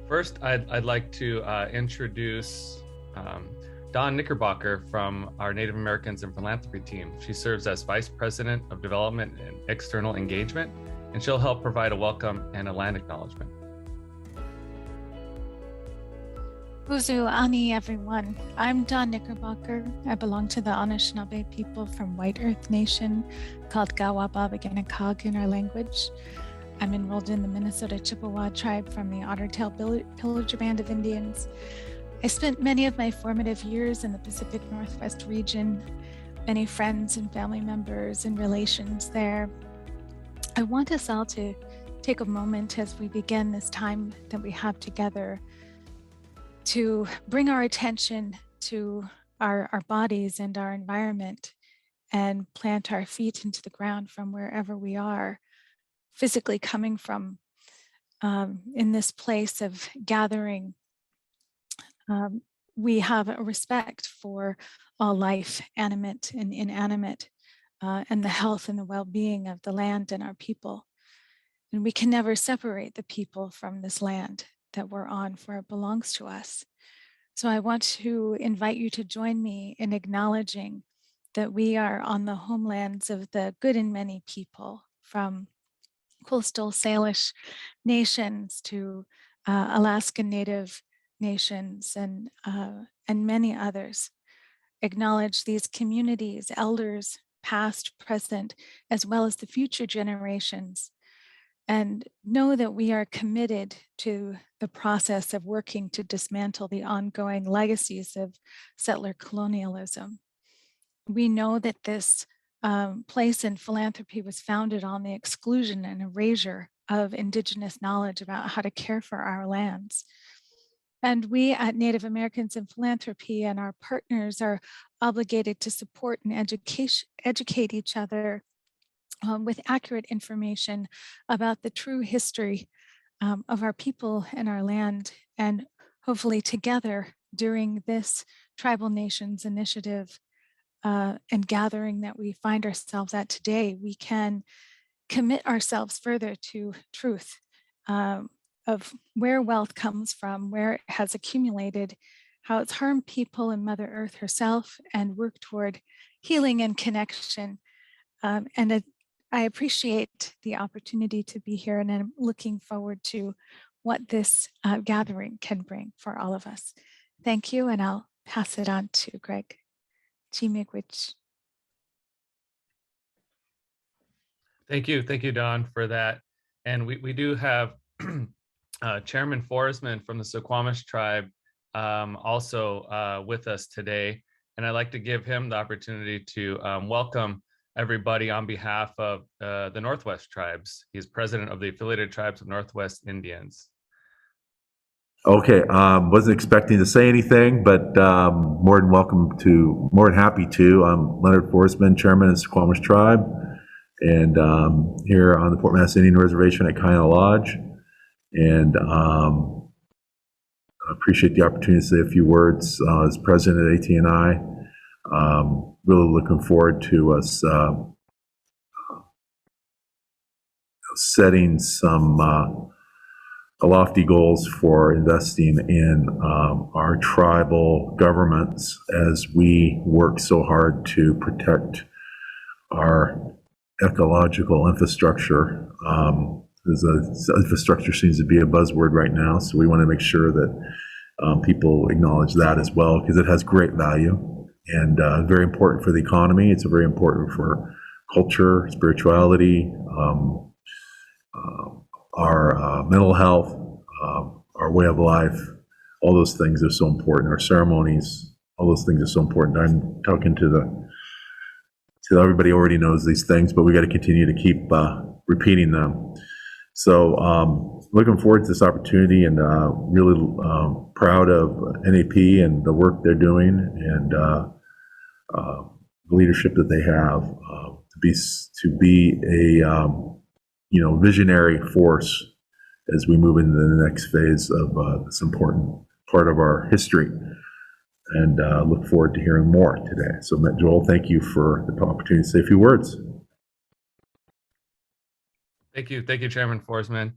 First, I'd like to introduce Dawn Nickerbacher from our Native Americans and Philanthropy team. She serves as Vice President of Development and External Engagement, and she'll help provide a welcome and a land acknowledgement. Uzu Ani, everyone. I'm Dawn Nickerbacher. I belong to the Anishinaabe people from White Earth Nation, called Gawababaganakag in our language. I'm enrolled in the Minnesota Chippewa tribe from the Ottertail Pillager Band of Indians. I spent many of my formative years in the Pacific Northwest region, many friends and family members and relations there. I want us all to take a moment as we begin this time that we have together to bring our attention to our bodies and our environment and plant our feet into the ground from wherever we are physically coming from, in this place of gathering. We have a respect for all life, animate and inanimate, and the health and the well-being of the land and our people. And we can never separate the people from this land that we're on, for it belongs to us. So I want to invite you to join me in acknowledging that we are on the homelands of the good and many people, from coastal Salish nations to Alaskan Native nations and many others. Acknowledge these communities, elders, past, present, as well as the future generations, and know that we are committed to the process of working to dismantle the ongoing legacies of settler colonialism. We know that this place in philanthropy was founded on the exclusion and erasure of Indigenous knowledge about how to care for our lands. And we at Native Americans in Philanthropy and our partners are obligated to support and educate each other with accurate information about the true history of our people and our land. And hopefully together during this Tribal Nations Initiative and gathering that we find ourselves at today, we can commit ourselves further to truth of where wealth comes from, where it has accumulated, how it's harmed people and Mother Earth herself, and work toward healing and connection. And I appreciate the opportunity to be here, and I'm looking forward to what this gathering can bring for all of us. Thank you, and I'll pass it on to Greg. Miigwech. Thank you, Don, for that. And we do have Chairman Forsman from the Suquamish tribe also with us today. And I'd like to give him the opportunity to welcome everybody on behalf of the Northwest tribes. He's president of the Affiliated Tribes of Northwest Indians. Okay, wasn't expecting to say anything, but more than happy to. I'm Leonard Forsman, chairman of the Suquamish tribe, and here on the Fort Mass Indian Reservation at Kaina Lodge. And I appreciate the opportunity to say a few words as president of AT&I. Really looking forward to us setting some lofty goals for investing in our tribal governments as we work so hard to protect our ecological infrastructure. Infrastructure seems to be a buzzword right now, so we want to make sure that people acknowledge that as well, because it has great value and very important for the economy. It's very important for culture, spirituality, our mental health, our way of life. All those things are so important. Our ceremonies, all those things are so important. I'm talking to everybody already knows these things, but we got to continue to keep repeating them. So looking forward to this opportunity, and really proud of NAP and the work they're doing, and the leadership that they have to be a visionary force as we move into the next phase of this important part of our history. And look forward to hearing more today. So, Joel, thank you for the opportunity to say a few words. Thank you, Chairman Forsman.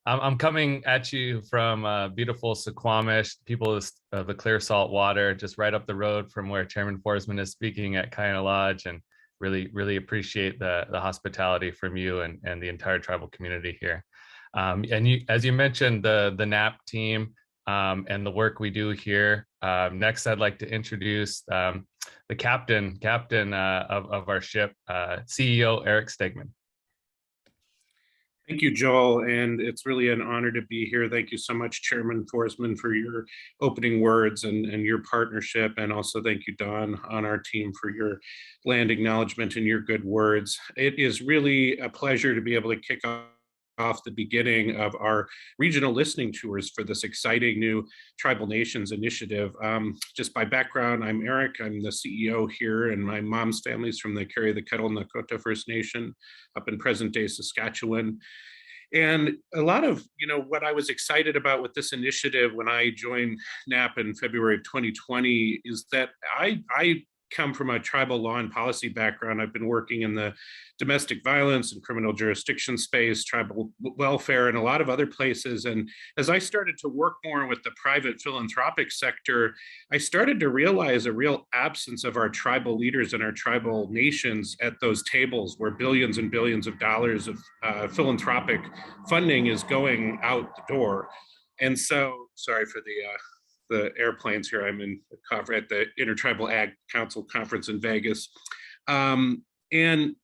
I'm coming at you from beautiful Suquamish, people of the clear salt water, just right up the road from where Chairman Forsman is speaking at Kaina Lodge, and really appreciate the hospitality from you and the entire tribal community here. And you, as you mentioned, the NAP team and the work we do here. Next, I'd like to introduce the captain of our ship, CEO Eric Stegman. Thank you, Joel, and it's really an honor to be here. Thank you so much, Chairman Forsman, for your opening words and your partnership, and also thank you, Don, on our team for your land acknowledgement and your good words. It is really a pleasure to be able to kick off the beginning of our regional listening tours for this exciting new Tribal Nations initiative. Just by background, I'm Eric. I'm the CEO here, and my mom's family's from the Carry the Kettle Nakota First Nation up in present-day Saskatchewan. And a lot of, what I was excited about with this initiative when I joined NAP in February of 2020 is that I come from a tribal law and policy background. I've been working in the domestic violence and criminal jurisdiction space, tribal welfare, and a lot of other places. And as I started to work more with the private philanthropic sector, I started to realize a real absence of our tribal leaders and our tribal nations at those tables where billions and billions of dollars of philanthropic funding is going out the door. And so, sorry for the airplanes here. I'm at the Intertribal Ag Council Conference in Vegas. And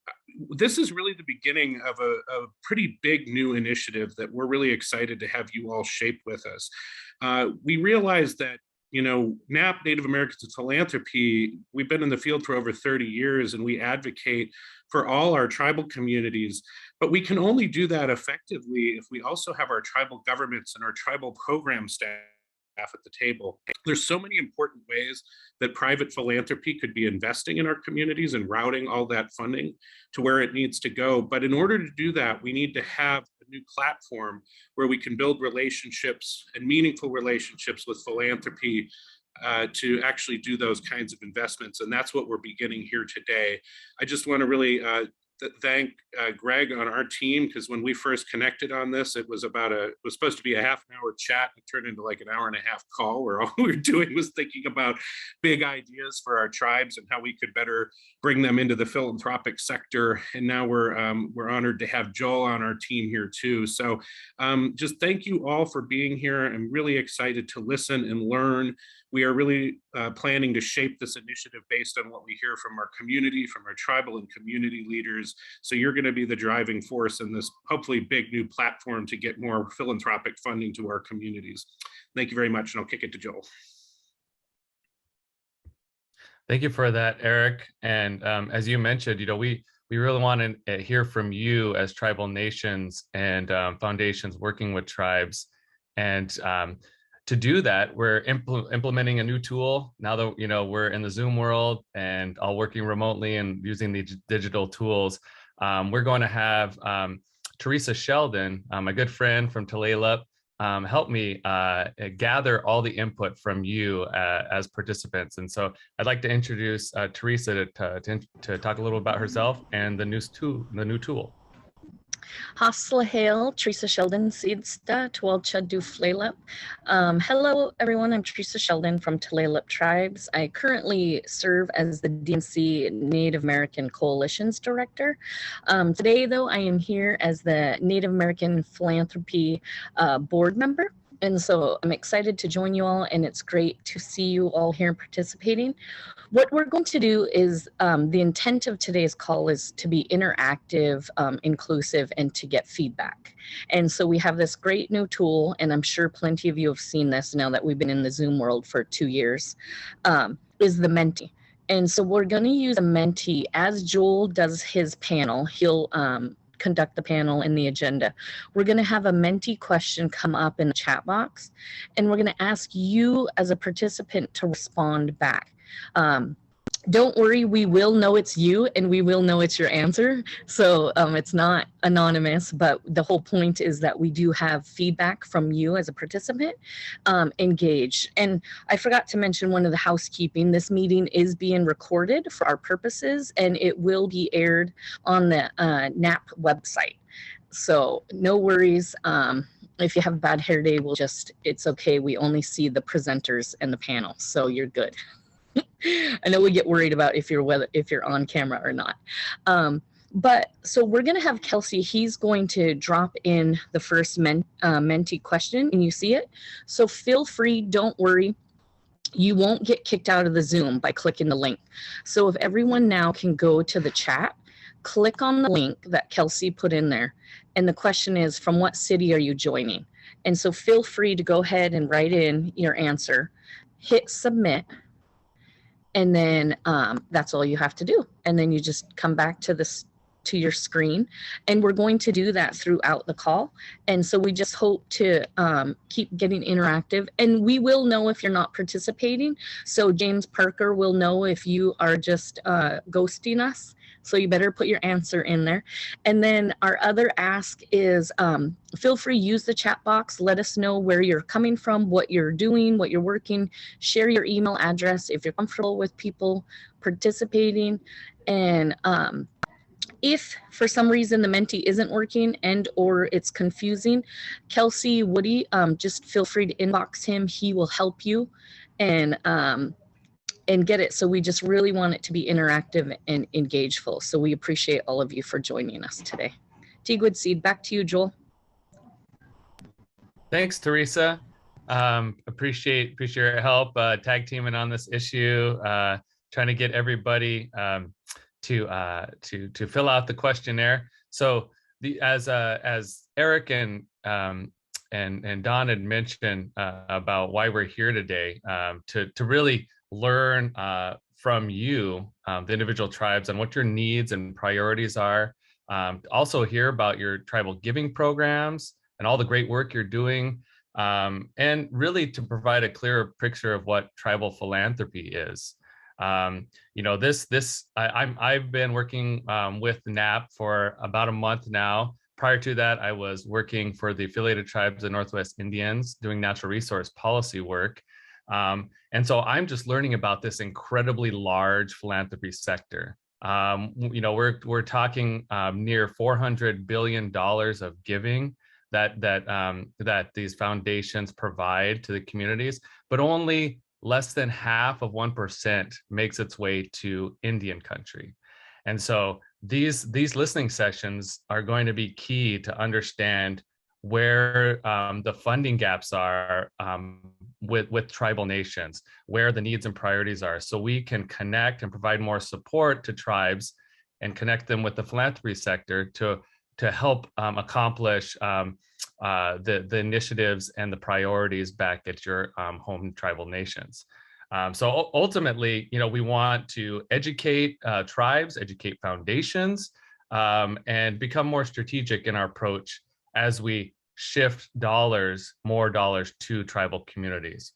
this is really the beginning of a pretty big new initiative that we're really excited to have you all shape with us. We realize that, NAP, Native Americans and Philanthropy, we've been in the field for over 30 years, and we advocate for all our tribal communities, but we can only do that effectively if we also have our tribal governments and our tribal program staff at the table. There's so many important ways that private philanthropy could be investing in our communities and routing all that funding to where it needs to go. But in order to do that, we need to have a new platform where we can build relationships and meaningful relationships with philanthropy to actually do those kinds of investments. And that's what we're beginning here today. I just want to really thank Greg on our team, because when we first connected on this, it was supposed to be a half-an-hour chat. It turned into like an hour-and-a-half call where all we were doing was thinking about big ideas for our tribes and how we could better bring them into the philanthropic sector. And now we're honored to have Joel on our team here too. So just thank you all for being here. I'm really excited to listen and learn. We are really planning to shape this initiative based on what we hear from our community, from our tribal and community leaders. So you're going to be the driving force in this hopefully big new platform to get more philanthropic funding to our communities. Thank you very much, and I'll kick it to Joel. Thank you for that, Eric. And as you mentioned, we really want to hear from you as tribal nations and foundations working with tribes. And to do that, we're implementing a new tool now that we're in the Zoom world and all working remotely and using the digital tools. We're going to have Theresa Sheldon, my good friend from Tulalip, help me gather all the input from you as participants. And so I'd like to introduce Theresa to talk a little about herself and the new tool. Hasla Hale, Theresa Sheldon, Seedsta, Tuwalcha du Tulalip. Hello, everyone. I'm Theresa Sheldon from Tulalip Tribes. I currently serve as the DMC Native American Coalitions Director. Today, though, I am here as the Native American Philanthropy Board Member. And so I'm excited to join you all, and it's great to see you all here participating. What we're going to do is, the intent of today's call is to be interactive, inclusive, and to get feedback. And so we have this great new tool, and I'm sure plenty of you have seen this now that we've been in the Zoom world for 2 years, is the Menti. And so we're going to use a Menti as Joel does his panel. He'll conduct the panel and the agenda. We're going to have a Menti question come up in the chat box, and we're going to ask you as a participant to respond back. Don't worry, we will know it's you and we will know it's your answer. So it's not anonymous, but the whole point is that we do have feedback from you as a participant. Engage. And I forgot to mention one of the housekeeping. This meeting is being recorded for our purposes, and it will be aired on the NAP website. So no worries. if you have a bad hair day, it's okay. We only see the presenters and the panel, so you're good. I know we get worried about if you're on camera or not. But so we're going to have Kelsey, he's going to drop in the first mentee question, and you see it. So feel free, don't worry. You won't get kicked out of the Zoom by clicking the link. So if everyone now can go to the chat, click on the link that Kelsey put in there. And the question is, from what city are you joining? And so feel free to go ahead and write in your answer, hit submit, and then that's all you have to do. And then you just come back to your screen, and we're going to do that throughout the call. And so we just hope to keep getting interactive, and we will know if you're not participating. So James Parker will know if you are just ghosting us. So you better put your answer in there. And then our other ask is feel free, use the chat box. Let us know where you're coming from, what you're doing, what you're working. Share your email address if you're comfortable with people participating. And if for some reason the Menti isn't working and or it's confusing, Kelsey, Woody, just feel free to inbox him. He will help you and get it. So we just really want it to be interactive and engageful. So we appreciate all of you for joining us today. Teaguid Seed, back to you, Joel. Thanks, Theresa. Appreciate your help tag teaming on this issue, trying to get everybody to fill out the questionnaire. So as Eric and Don had mentioned about why we're here today, to really learn from you, the individual tribes, on what your needs and priorities are. Also hear about your tribal giving programs and all the great work you're doing, and really to provide a clearer picture of what tribal philanthropy is. You know, I've been working with NAP for about a month now. Prior to that, I was working for the affiliated tribes of Northwest Indians doing natural resource policy work. And so I'm just learning about this incredibly large philanthropy sector. You know, we're talking near $400 billion of giving that these foundations provide to the communities, but only less than half of 1% makes its way to Indian country. And so these listening sessions are going to be key to understand where the funding gaps are with tribal nations, where the needs and priorities are, so we can connect and provide more support to tribes and connect them with the philanthropy sector to help accomplish the initiatives and the priorities back at your home tribal nations. So ultimately, you know, we want to educate tribes, educate foundations, and become more strategic in our approach as we shift more dollars to tribal communities.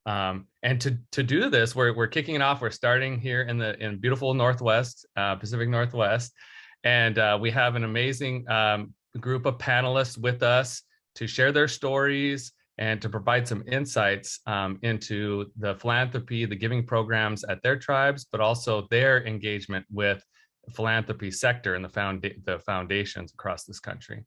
And to do this, we're kicking it off. We're starting here in beautiful Northwest, Pacific Northwest, and we have an amazing group of panelists with us to share their stories and to provide some insights into the philanthropy, the giving programs at their tribes, but also their engagement with the philanthropy sector and the foundations across this country.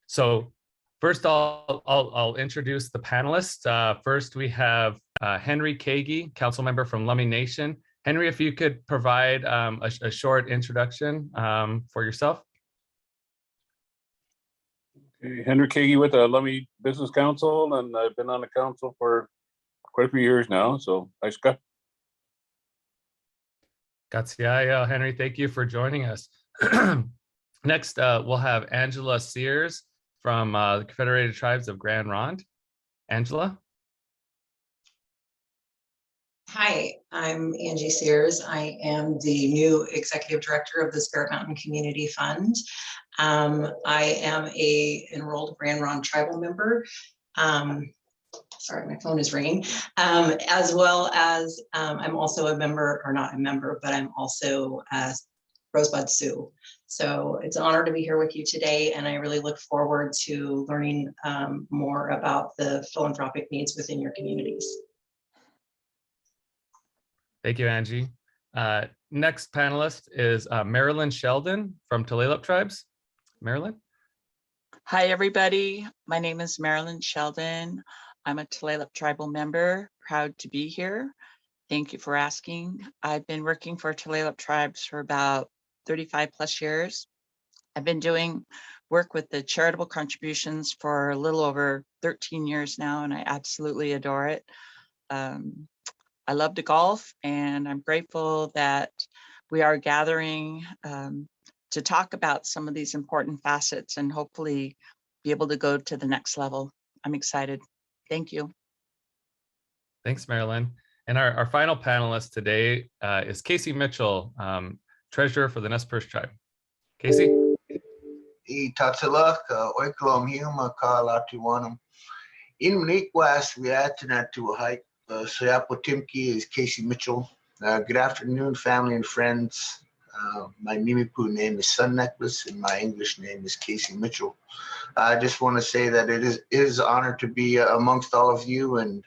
So first I'll introduce the panelists. First we have Henry Kagi, council member from Lummi Nation. Henry, if you could provide a short introduction for yourself. Okay, Henry Kagi with the Lummi Business Council, and I've been on the council for quite a few years now, so nice guy. Gracias, Henry. Thank you for joining us. Next, we'll have Angela Sears from the Confederated Tribes of Grand Ronde. Angela? Hi, I'm Angie Sears. I am the new executive director of the Spirit Mountain Community Fund. I am a enrolled Grand Ronde tribal member. Sorry, my phone is ringing. As well as I'm also a member, or not a member, but I'm also Rosebud Sioux. So it's an honor to be here with you today, and I really look forward to learning more about the philanthropic needs within your communities. Thank you, Angie. Next panelist is Marilyn Sheldon from Tulalip Tribes. Marilyn? Hi, everybody. My name is Marilyn Sheldon. I'm a Tulalip tribal member, proud to be here. Thank you for asking. I've been working for Tulalip tribes for about 35 plus years. I've been doing work with the charitable contributions for a little over 13 years now, and I absolutely adore it. I love to golf, and I'm grateful that we are gathering to talk about some of these important facets and hopefully be able to go to the next level. I'm excited. Thank you. Thanks, Marilyn. And our final panelist today is Casey Mitchell, Treasurer for the Nez Perce Tribe. Casey? Tatsalak, Oiklom Huma, Kalatiwanam. In Maniquas, we add to a hike. Soyapotimki is Casey Mitchell. Good afternoon, family and friends. My Mimipu name is Sun Necklace, and my English name is Casey Mitchell. I just want to say that it is an honor to be amongst all of you, and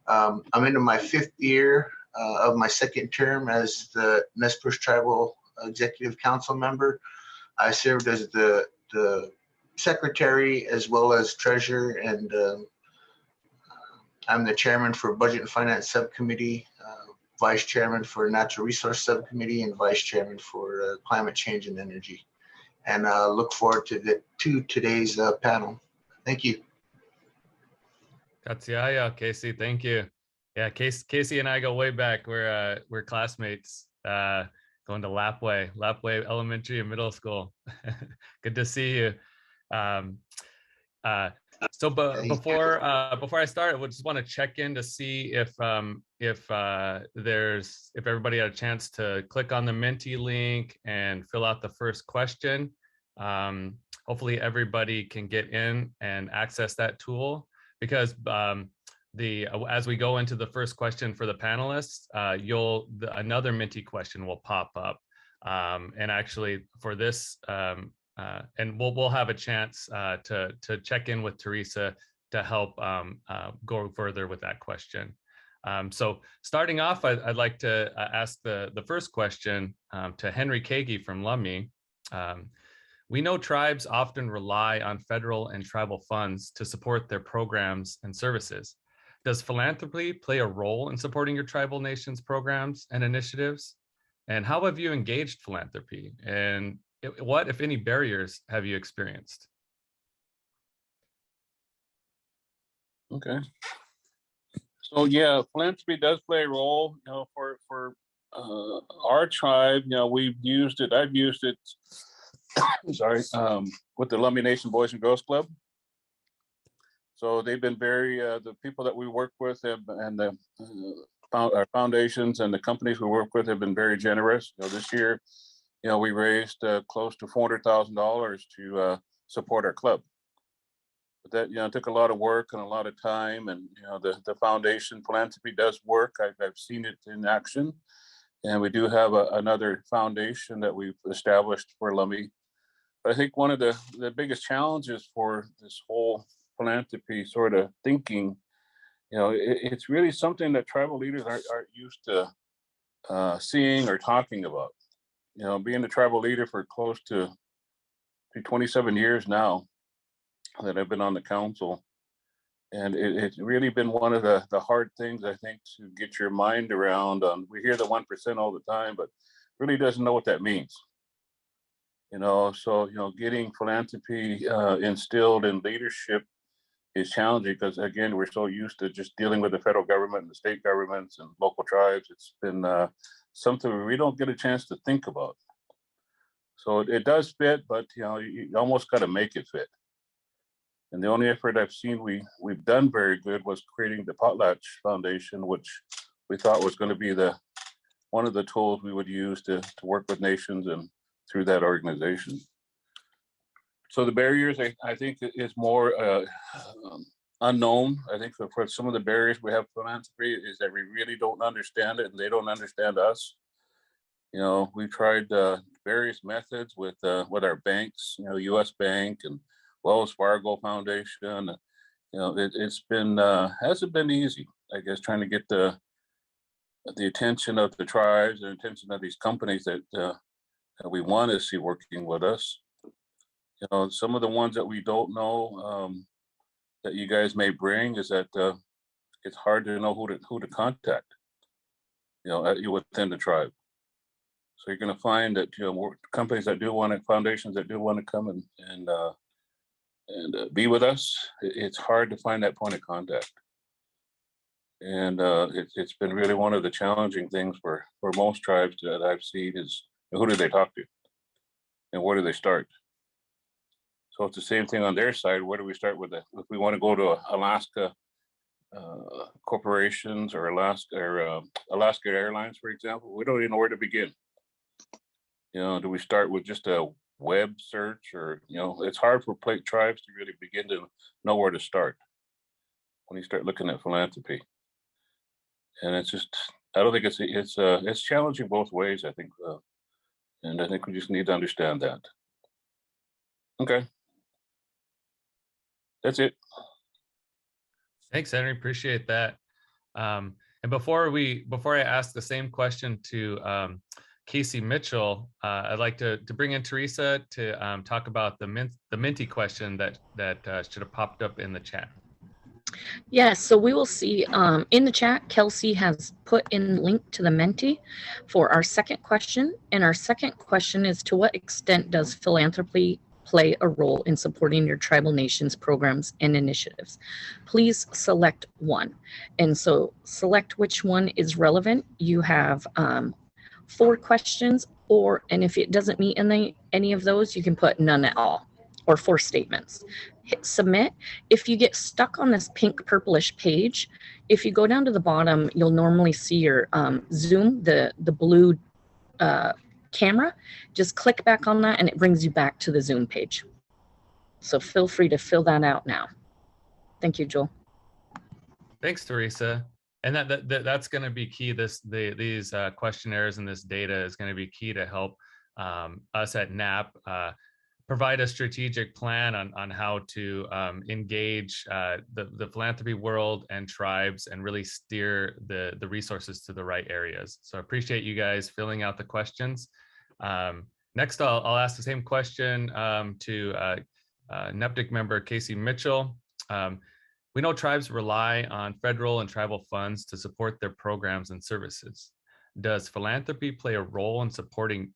I'm into my 5th year of my 2nd term as the Nez Perce Tribal Executive Council member. I served as the secretary as well as treasurer, and I'm the chairman for Budget and Finance Subcommittee, vice chairman for Natural Resource Subcommittee, and vice chairman for Climate Change and Energy. And look forward to today's panel. Thank you. Katsiaya, Casey, thank you. Yeah, Casey and I go way back. We're classmates, going to Lapway Elementary and Middle School. Good to see you. Before I start, I just want to check in to see if everybody had a chance to click on the Menti link and fill out the first question. Hopefully everybody can get in and access that tool, because as we go into the first question for the panelists, another Menti question will pop up, and actually for this. And we'll have a chance to check in with Theresa to help go further with that question. So starting off, I'd like to ask the first question to Henry Kagi from Lummi. We know tribes often rely on federal and tribal funds to support their programs and services. Does philanthropy play a role in supporting your tribal nations' programs and initiatives? And how have you engaged philanthropy? And what, if any, barriers have you experienced? Okay. So yeah, philanthropy does play a role, for our tribe. We've used it. I've used it. Sorry, with the Lummi Nation Boys and Girls Club. So they've been very the people that we work with and our foundations and the companies we work with have been very generous. This year, we raised close to $400,000 to support our club. But that, it took a lot of work and a lot of time, and the foundation philanthropy does work. I've seen it in action, and we do have another foundation that we've established for Lummi. But I think one of the biggest challenges for this whole philanthropy sort of thinking, it's really something that tribal leaders aren't used to seeing or talking about. Being a tribal leader for close to 27 years now that I've been on the council, and it's really been one of the hard things, I think, to get your mind around. We hear the 1% all the time, but really doesn't know what that means. So getting philanthropy instilled in leadership is challenging, because again, we're so used to just dealing with the federal government and the state governments and local tribes. It's been something we don't get a chance to think about. So it does fit, but you almost got to make it fit. And the only effort I've seen we've done very good was creating the Potlatch Foundation, which we thought was going to be one of the tools we would use to work with nations and through that organization. So the barriers, I think, is more unknown. I think for some of the barriers we have philanthropy is that we really don't understand it, and they don't understand us. We've tried various methods with our banks, U.S. Bank and Wells Fargo Foundation. It's been hasn't been easy, I guess, trying to get the attention of the tribes and attention of these companies that we want to see working with us. You know, some of the ones that we don't know that you guys may bring is that it's hard to know who to contact, you know, within the tribe. So you're going to find that, you know, companies that do want to, foundations that do want to come and be with us, it's hard to find that point of contact. And it's been really one of the challenging things for most tribes that I've seen is, who do they talk to? And where do they start? So it's the same thing on their side. Where do we start with it? If we want to go to Alaska corporations or Alaska Airlines, for example, we don't even know where to begin. You know, do we start with just a web search, or, you know, it's hard for tribes to really begin to know where to start when you start looking at philanthropy. And it's just, I don't think it's challenging both ways, I think, and I think we just need to understand that. Okay, that's it. Thanks, Henry. Appreciate that. And before I ask the same question to Casey Mitchell, I'd like to bring in Theresa to talk about the Minty question that should have popped up in the chat. Yes, so we will see in the chat, Kelsey has put in link to the Menti for our second question. And our second question is, to what extent does philanthropy play a role in supporting your tribal nations programs and initiatives? Please select one. And so select which is is relevant. You have 4 questions, and if it doesn't meet any of those, you can put none at all, or 4 statements. Hit submit. If you get stuck on this pink purplish page, if you go down to the bottom, you'll normally see your Zoom, the blue camera. Just click back on that and it brings you back to the Zoom page. So feel free to fill that out now. Thank you, Joel. Thanks, Theresa. And that's going to be key. These questionnaires and this data is going to be key to help us at NAP provide a strategic plan on how to engage the philanthropy world and tribes and really steer the resources to the right areas. So I appreciate you guys filling out the questions. Next, I'll ask the same question to NEPTIC member Casey Mitchell. We know tribes rely on federal and tribal funds to support their programs and services. Does philanthropy play a role in supporting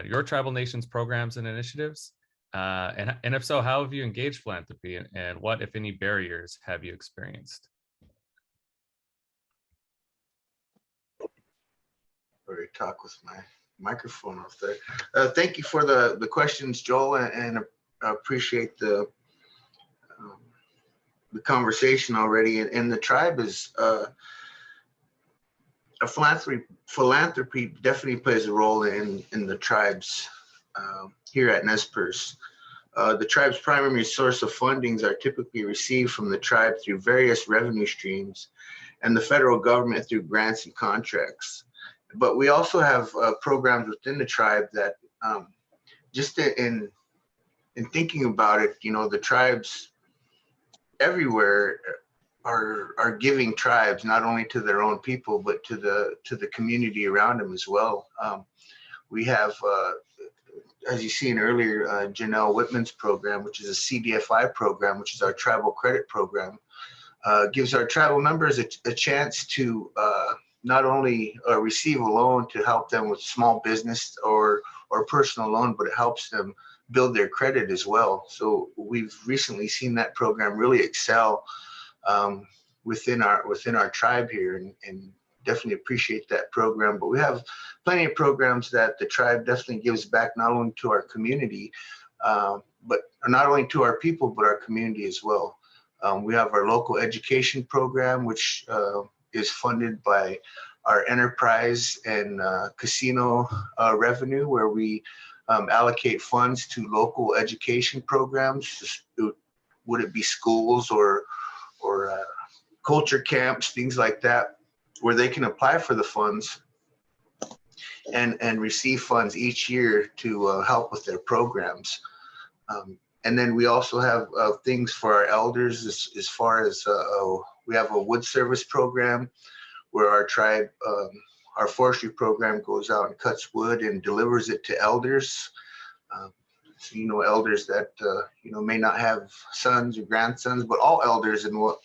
your tribal nations programs and initiatives? And if so, how have you engaged philanthropy, and what, if any, barriers have you experienced? Already talk with my microphone off there. Thank you for the questions, Joel, and I appreciate the conversation already. And the tribe is a philanthropy definitely plays a role in the tribes here at Nez Perce. The tribe's primary source of fundings are typically received from the tribe through various revenue streams and the federal government through grants and contracts. But we also have programs within the tribe that just in thinking about it, you know, the tribes everywhere are giving tribes, not only to their own people, but to the community around them as well. We have, as you seen earlier, Janelle Whitman's program, which is a Cbfi program, which is our tribal credit program, gives our tribal members a chance to not only receive a loan to help them with small business or personal loan, but it helps them build their credit as well. So we've recently seen that program really excel within our tribe here, and definitely appreciate that program. But we have plenty of programs that the tribe definitely gives back, not only to our community, but not only to our people, but our community as well. We have our local education program, which is funded by our enterprise and casino revenue, where we allocate funds to local education programs. Would it be schools or culture camps, things like that, where they can apply for the funds and receive funds each year to help with their programs. And then we also have things for our elders, as far as we have a wood service program where our tribe, our forestry program goes out and cuts wood and delivers it to elders. you know, elders that, you know, may not have sons or grandsons, but all elders in all.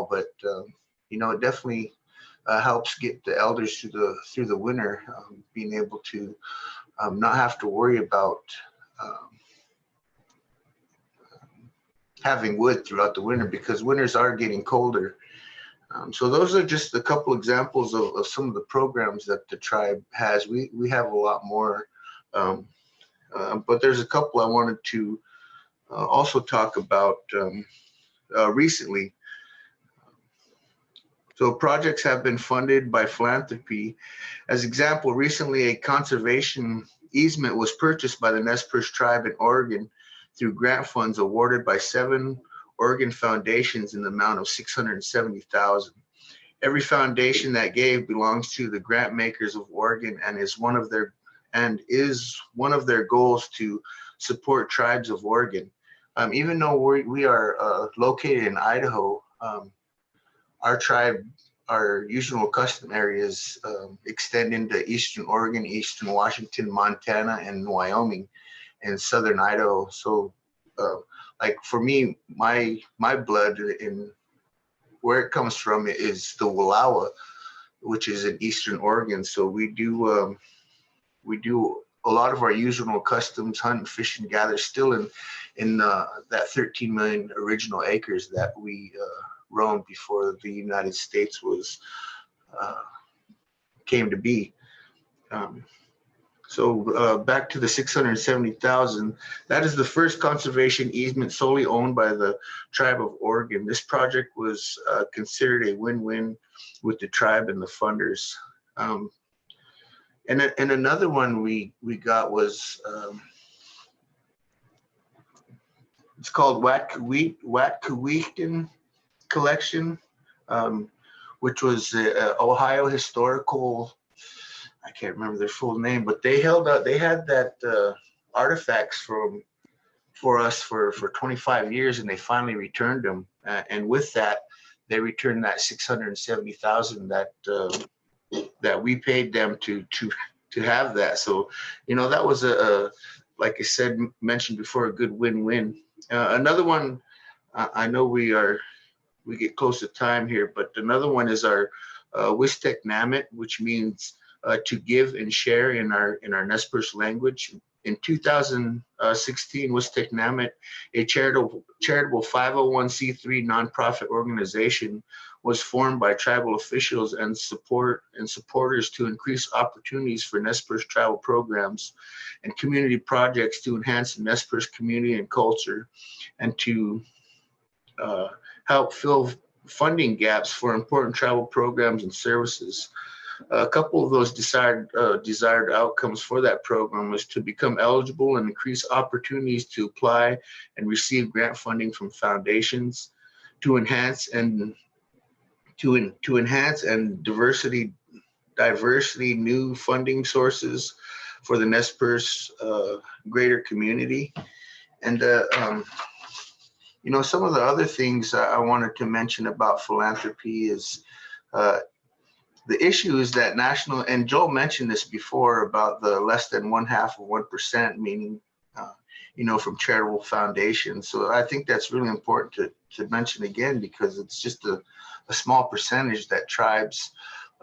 But, you know, it definitely helps get the elders through the winter, being able to not have to worry about having wood throughout the winter, because winters are getting colder. So those are just a couple examples of some of the programs that the tribe has. We have a lot more, but there's a couple I wanted to also talk about recently. So projects have been funded by Philanthropy. As example, recently a conservation easement was purchased by the Nez Perce tribe in Oregon through grant funds awarded by 7 Oregon foundations in the amount of $670,000. Every foundation that gave belongs to the grant makers of Oregon and is one of their goals to support tribes of Oregon. Even though we are located in Idaho, our tribe, our usual custom areas extend into Eastern Oregon, Eastern Washington, Montana, and Wyoming, and Southern Idaho. So like for me, my blood in where it comes from is the Wallowa, which is in Eastern Oregon. So we do a lot of our usual customs, hunt, fish, and gather still in that 13 million original acres that we roamed before the United States came to be. So back to the 670,000, that is the first conservation easement solely owned by the tribe of Oregon. This project was considered a win-win with the tribe and the funders. And another one we got was, it's called Watkaweekton Collection, which was Ohio Historical, I can't remember their full name, but they had that artifacts for us for 25 years, and they finally returned them. And with that, they returned that 670,000 that we paid them to have that. So, you know, that was like I said, mentioned before, a good win-win. Another one, I know we get close to time here, but another one is our Wistek Namit, which means to give and share in our Nez Perce language. In 2016, Wistek Namit, a charitable 501c3 nonprofit organization, was formed by tribal officials and supporters to increase opportunities for Nez Perce tribal programs and community projects to enhance the Nez Perce community and culture, and to help fill funding gaps for important tribal programs and services. A couple of those desired outcomes for that program was to become eligible and increase opportunities to apply and receive grant funding from foundations, to enhance and diversity new funding sources for the Nez Perce greater community. And you know, some of the other things I wanted to mention about philanthropy is the issue is that national, and Joel mentioned this before about the less than 0.5%, meaning, you know, from charitable foundations. So I think that's really important to mention again, because it's just a small percentage that tribes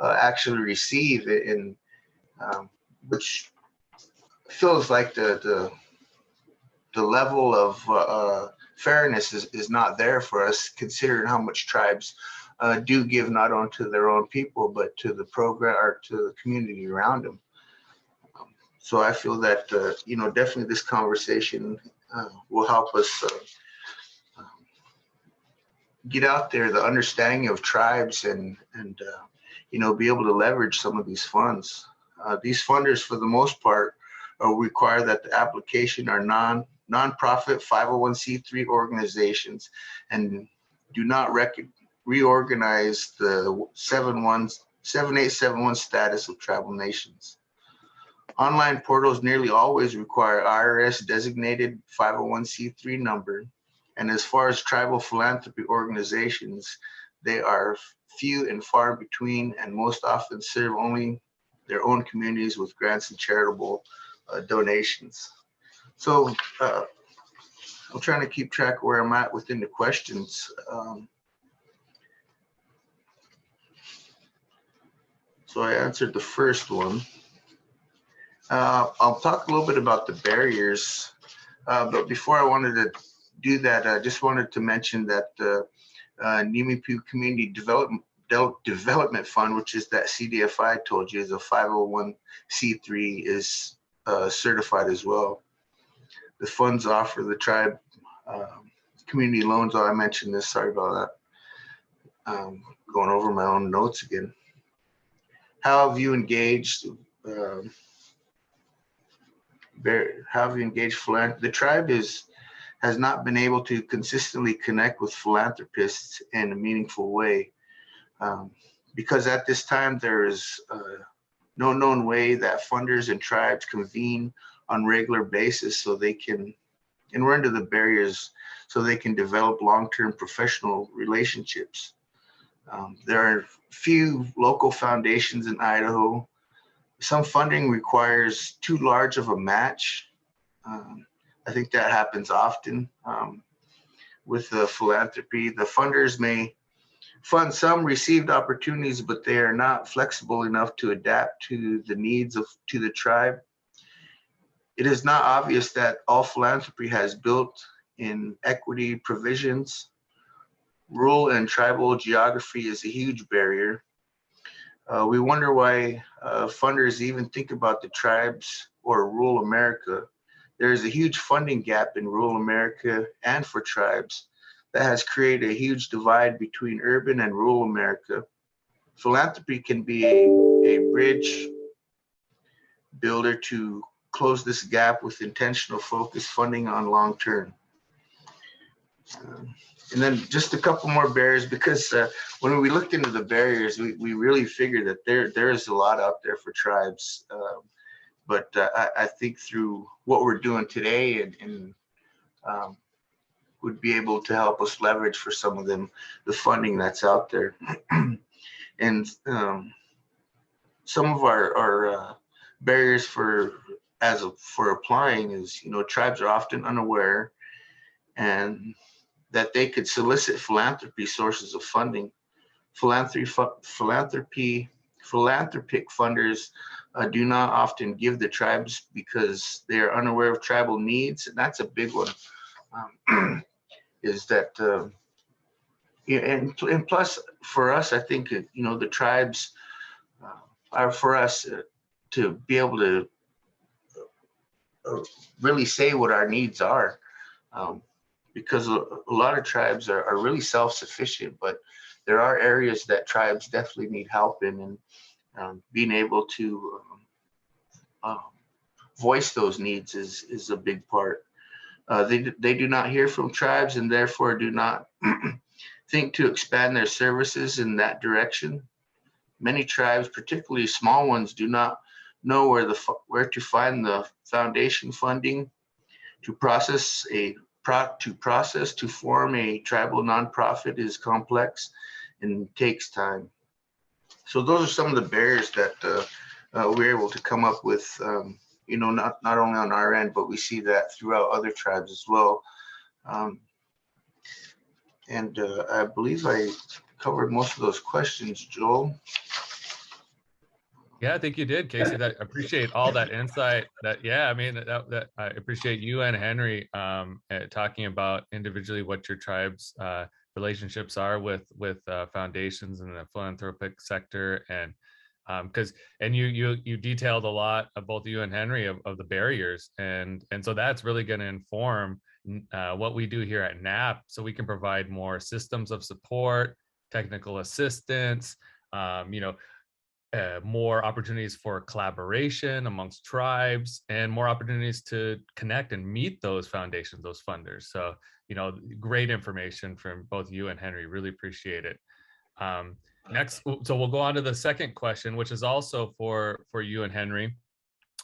actually receive, and which feels like the level of fairness is not there for us, considering how much tribes do give not only to their own people, but to the program or to the community around them. So I feel that, you know, definitely this conversation will help us get out there the understanding of tribes and you know, be able to leverage some of these funds. These funders, for the most part, require that the application are nonprofit 501c3 organizations and do not reorganize the 7871 status of tribal nations. Online portals nearly always require IRS designated 501c3 number. And as far as tribal philanthropy organizations, they are few and far between, and most often serve only their own communities with grants and charitable donations. So I'm trying to keep track of where I'm at within the questions. So I answered the first one. I'll talk a little bit about the barriers, but before I wanted to do that, I just wanted to mention that the Nimipu Community Development Fund, which is that CDFI I told you is a 501c3, is certified as well. The funds offer the tribe community loans. Oh, I mentioned this, sorry about that. Going over my own notes again. How have you engaged? How have you engaged philanthropy? The tribe has not been able to consistently connect with philanthropists in a meaningful way, because at this time there is no known way that funders and tribes convene on regular basis so they can, and run into the barriers so they can develop long-term professional relationships. There are few local foundations in Idaho. Some funding requires too large of a match. I think that happens often with the philanthropy. The funders may fund some received opportunities, but they are not flexible enough to adapt to the needs to the tribe. It is not obvious that all philanthropy has built in equity provisions. Rural and tribal geography is a huge barrier. We wonder why funders even think about the tribes or rural America. There is a huge funding gap in rural America and for tribes that has created a huge divide between urban and rural America. Philanthropy can be a bridge builder to close this gap with intentional focused funding on long term. And then just a couple more barriers, because when we looked into the barriers, we really figured that there is a lot out there for tribes. But I think through what we're doing today and would be able to help us leverage for some of them, the funding that's out there. And some of our barriers for applying is, tribes are often unaware and that they could solicit philanthropy sources of funding. Philanthropic funders do not often give the tribes because they are unaware of tribal needs, and that's a big one. Is that and plus for us, I think the tribes are for us to be able to really say what our needs are. Because a lot of tribes are really self-sufficient, but there are areas that tribes definitely need help in, and being able to voice those needs is a big part. They do not hear from tribes and therefore do not think to expand their services in that direction. Many tribes, particularly small ones, do not know where to find the foundation funding to form a tribal nonprofit is complex and takes time. So those are some of the barriers that we're able to come up with, not only on our end, but we see that throughout other tribes as well. And I believe I covered most of those questions, Joel. Yeah, I think you did, Casey. I appreciate all that insight. That I appreciate you and Henry talking about individually what your tribe's relationships are with foundations in the philanthropic sector, and you detailed a lot of both you and Henry of the barriers, and so that's really going to inform what we do here at NAP, so we can provide more systems of support, technical assistance, more opportunities for collaboration amongst tribes, and more opportunities to connect and meet those foundations, those funders. So, great information from both you and Henry. Really appreciate it. Next, so we'll go on to the second question, which is also for you and Henry.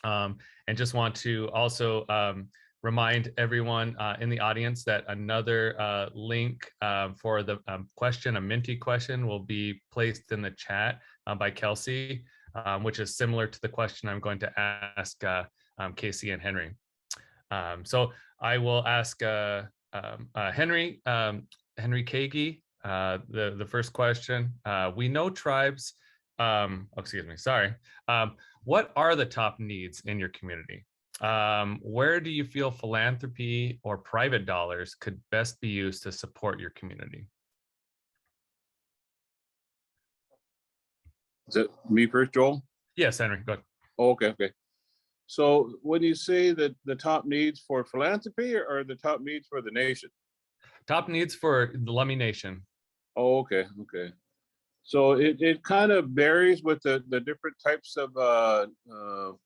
And just want to also remind everyone in the audience that another link for the question, a Minty question, will be placed in the chat by Kelsey, which is similar to the question I'm going to ask Casey and Henry. So I will ask Henry Kagi the first question. We know tribes. Excuse me. Sorry. What are the top needs in your community? Where do you feel philanthropy or private dollars could best be used to support your community? Is it me first, Joel? Yes, Henry, go ahead. Oh, okay. So when you say that the top needs for philanthropy or the top needs for the nation? Top needs for the Lummi Nation. Oh, okay. So it kind of varies with the different types of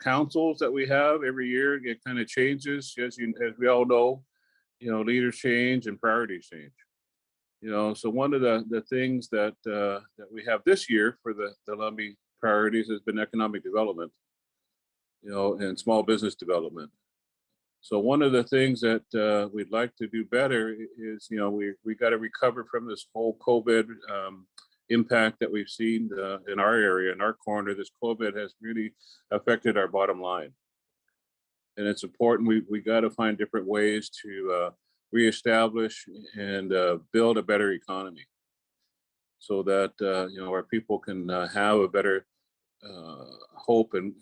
councils that we have every year. It kind of changes, as we all know, leaders change and priorities change. So one of the things that we have this year for the Lummi priorities has been economic development, and small business development. So one of the things that we'd like to do better is, we got to recover from this whole COVID impact that we've seen in our area, in our corner. This COVID has really affected our bottom line. And it's important, we got to find different ways to reestablish and build a better economy so that, our people can have a better hope and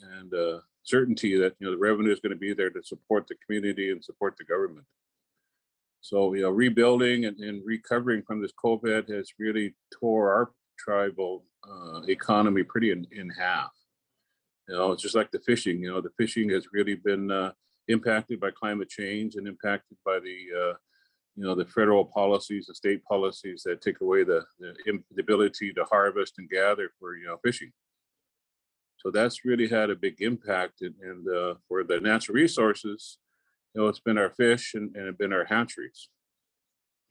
certainty that, the revenue is going to be there to support the community and support the government. So, rebuilding and recovering from this COVID has really tore our tribal economy pretty in half. It's just like the fishing. The fishing has really been impacted by climate change and impacted by the federal policies, the state policies that take away the ability to harvest and gather for fishing. So that's really had a big impact. And for the natural resources, it's been our fish and it's been our hatcheries.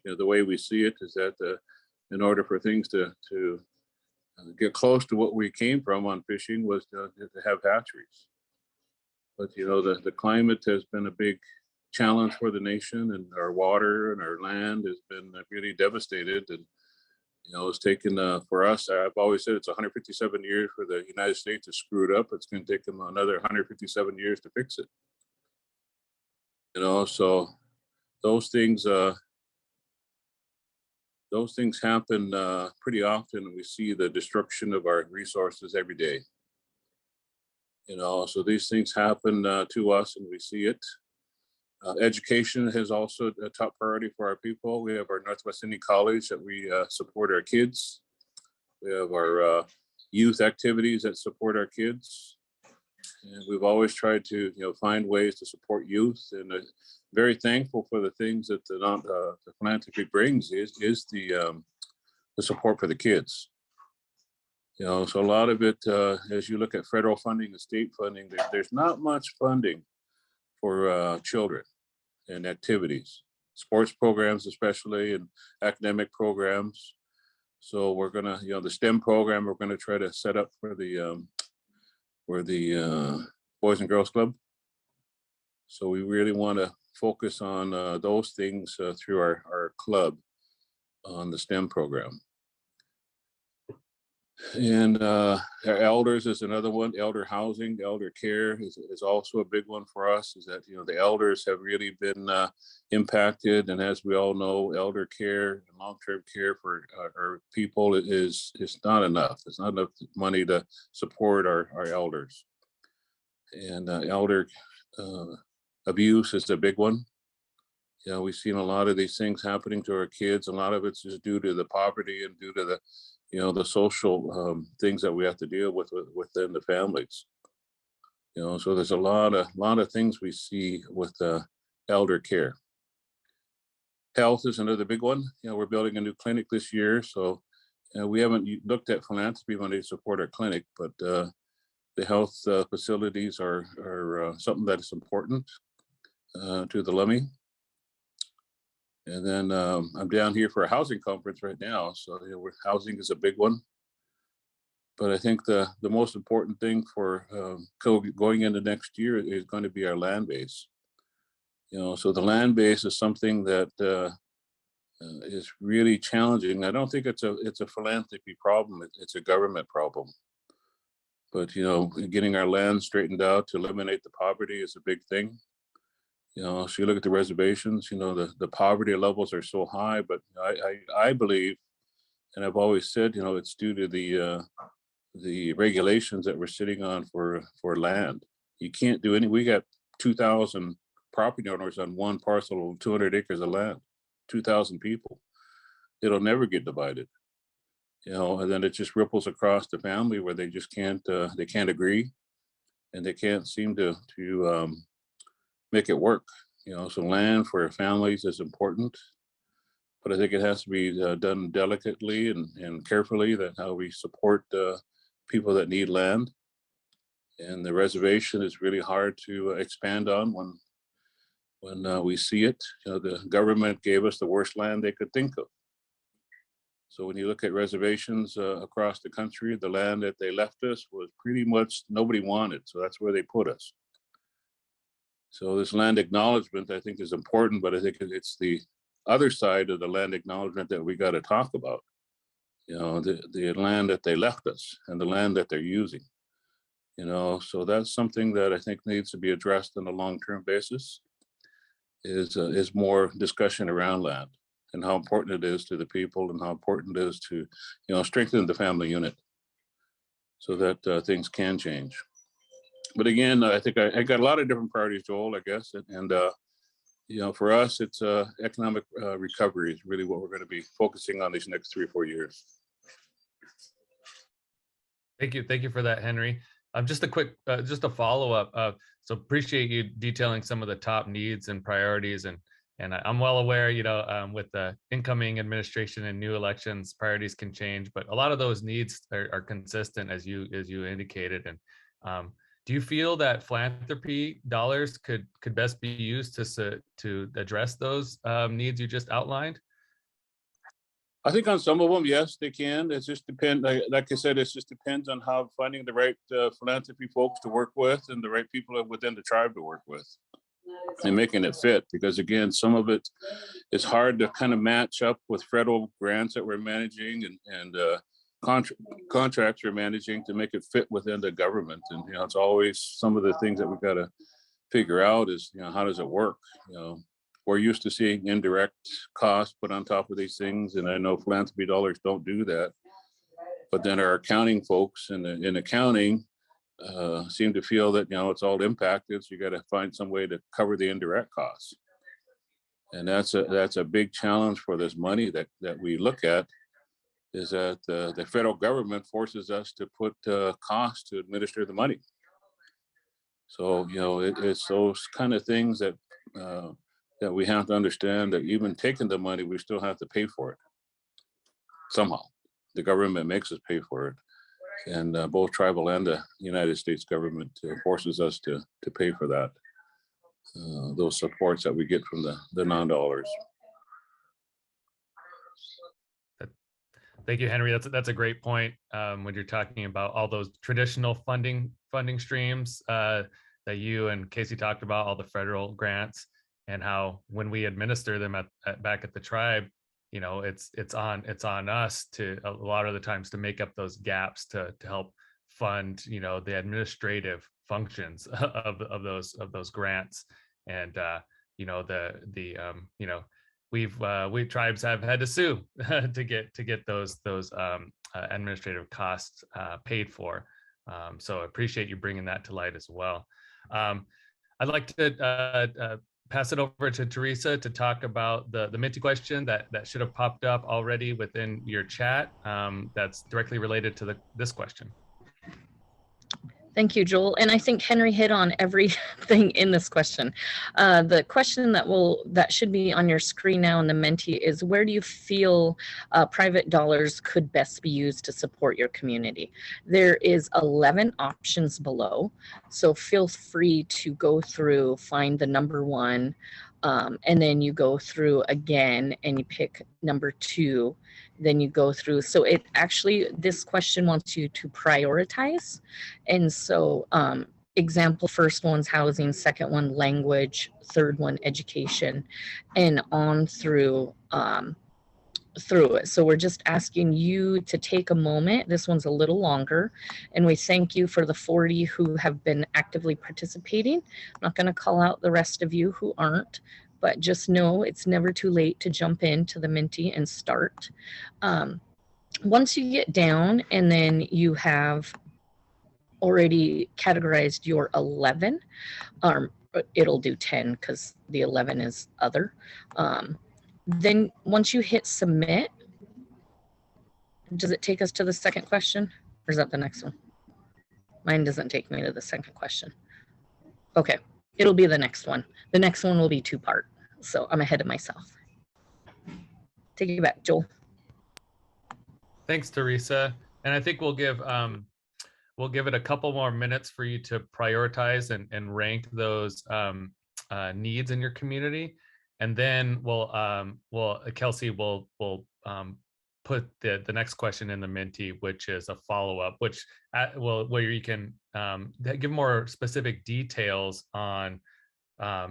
The way we see it is that in order for things to get close to what we came from on fishing was to have hatcheries. But the climate has been a big challenge for the nation, and our water and our land has been really devastated. And it's taken for us. I've always said it's 157 years for the United States to screw it up. It's going to take them another 157 years to fix it. So those things happen pretty often, and we see the destruction of our resources every day. So these things happen to us, and we see it. Education is also a top priority for our people. We have our Northwest Sydney College that we support our kids. We have our youth activities that support our kids. And we've always tried to, find ways to support youth, and very thankful for the things that the philanthropy brings is the support for the kids. So a lot of it, as you look at federal funding and state funding, there's not much funding for children and activities, sports programs especially, and academic programs. So we're gonna, the STEM program, we're gonna try to set up for the Boys and Girls Club. So we really want to focus on those things through our club on the STEM program. And our elders is another one. Elder housing, elder care is also a big one for us. Is that the elders have really been impacted, and as we all know, elder care and long-term care for our people is not enough. It's not enough money to support our elders. And elder abuse is a big one. We've seen a lot of these things happening to our kids. A lot of it's just due to the poverty and due to the the social things that we have to deal with within the families. So there's a lot of things we see with elder care. Health is another big one. We're building a new clinic this year, so we haven't looked at philanthropy money to support our clinic, but the health facilities are something that is important to the Lummi. And then I'm down here for a housing conference right now. So housing is a big one. But I think the most important thing for going into next year is going to be our land base. So the land base is something that is really challenging. I don't think it's a philanthropy problem. It's a government problem. But, you know, getting our land straightened out to eliminate the poverty is a big thing. You know, so you look at the reservations, you know, the poverty levels are so high, but I believe, and I've always said, you know, it's due to the regulations that we're sitting on for land. You can't do any, we got 2,000 property owners on one parcel of 200 acres of land, 2,000 people. It'll never get divided, you know, and then it just ripples across the family where they just can't, they can't agree, and they can't seem to make it work, you know. So land for families is important, but I think it has to be done delicately and carefully, that how we support people that need land. And the reservation is really hard to expand on when we see it. You know, the government gave us the worst land they could think of. So when you look at reservations across the country, the land that they left us was pretty much nobody wanted. So that's where they put us. So this land acknowledgement, I think, is important, but I think it's the other side of the land acknowledgement that we got to talk about. You know, the land that they left us and the land that they're using. You know, so that's something that I think needs to be addressed on a long-term basis. Is more discussion around land and how important it is to the people and how important it is to, you know, strengthen the family unit so that things can change. But again, I think I got a lot of different priorities, Joel, I guess. And you know, for us, it's economic recovery is really what we're going to be focusing on these next 3 or 4 years. Thank you for that, Henry. Just a quick, just a follow up. So appreciate you detailing some of the top needs and priorities, and I'm well aware, you know, with the incoming administration and new elections, priorities can change, but a lot of those needs are consistent, as you indicated. And do you feel that philanthropy dollars could best be used to address those needs you just outlined? I think on some of them, yes, they can. It just depends. Like I said, it just depends on how finding the right philanthropy folks to work with and the right people within the tribe to work with and making it fit. Because again, some of it is hard to kind of match up with federal grants that we're managing and contracts we're managing to make it fit within the government. And, you know, it's always some of the things that we've got to figure out is, you know, how does it work? You know, we're used to seeing indirect costs put on top of these things, and I know philanthropy dollars don't do that. But then our accounting folks in accounting seem to feel that, you know, it's all impacted, so you got to find some way to cover the indirect costs. And that's a big challenge for this money that we look at, is that the federal government forces us to put costs to administer the money. So, you know, it's those kind of things that that we have to understand, that even taking the money, we still have to pay for it somehow. The government makes us pay for it, and both tribal and the United States government forces us to pay for that, those supports that we get from the non-dollars. Thank you, Henry. That's a great point when you're talking about all those traditional funding streams that you and Casey talked about, all the federal grants, and how when we administer them back at the tribe, you know, it's on us to a lot of the times to make up those gaps to help fund, you know, the administrative functions of those grants. And you know, you know, we tribes have had to sue to get those administrative costs paid for. So I appreciate you bringing that to light as well. I'd like to pass it over to Theresa to talk about the Minty question that should have popped up already within your chat. That's directly related to this question. Thank you, Joel. And I think Henry hit on everything in this question. The question that should be on your screen now in the Menti is, where do you feel private dollars could best be used to support your community? There is 11 options below, so feel free to go through, find the number one, and then you go through again and you pick number 2, then you go through. So it actually, this question wants you to prioritize. And so example, first one's housing, second one language, third one education, and on through through it. So we're just asking you to take a moment. This one's a little longer, and we thank you for the 40 who have been actively participating. I'm not going to call out the rest of you who aren't, but just know it's never too late to jump into the Minty and start. Once you get down and then you have already categorized your 11, it'll do 10 because the 11 is other. Then once you hit submit, does it take us to the second question, or is that the next one? Mine doesn't take me to the second question. Okay, it'll be the next one. The next one will be 2-part, so I'm ahead of myself. Take it back, Joel. Thanks, Theresa. And I think we'll give it a couple more minutes for you to prioritize and rank those needs in your community, and then Kelsey will put the next question in the Minty, which is a follow-up, which where you can give more specific details on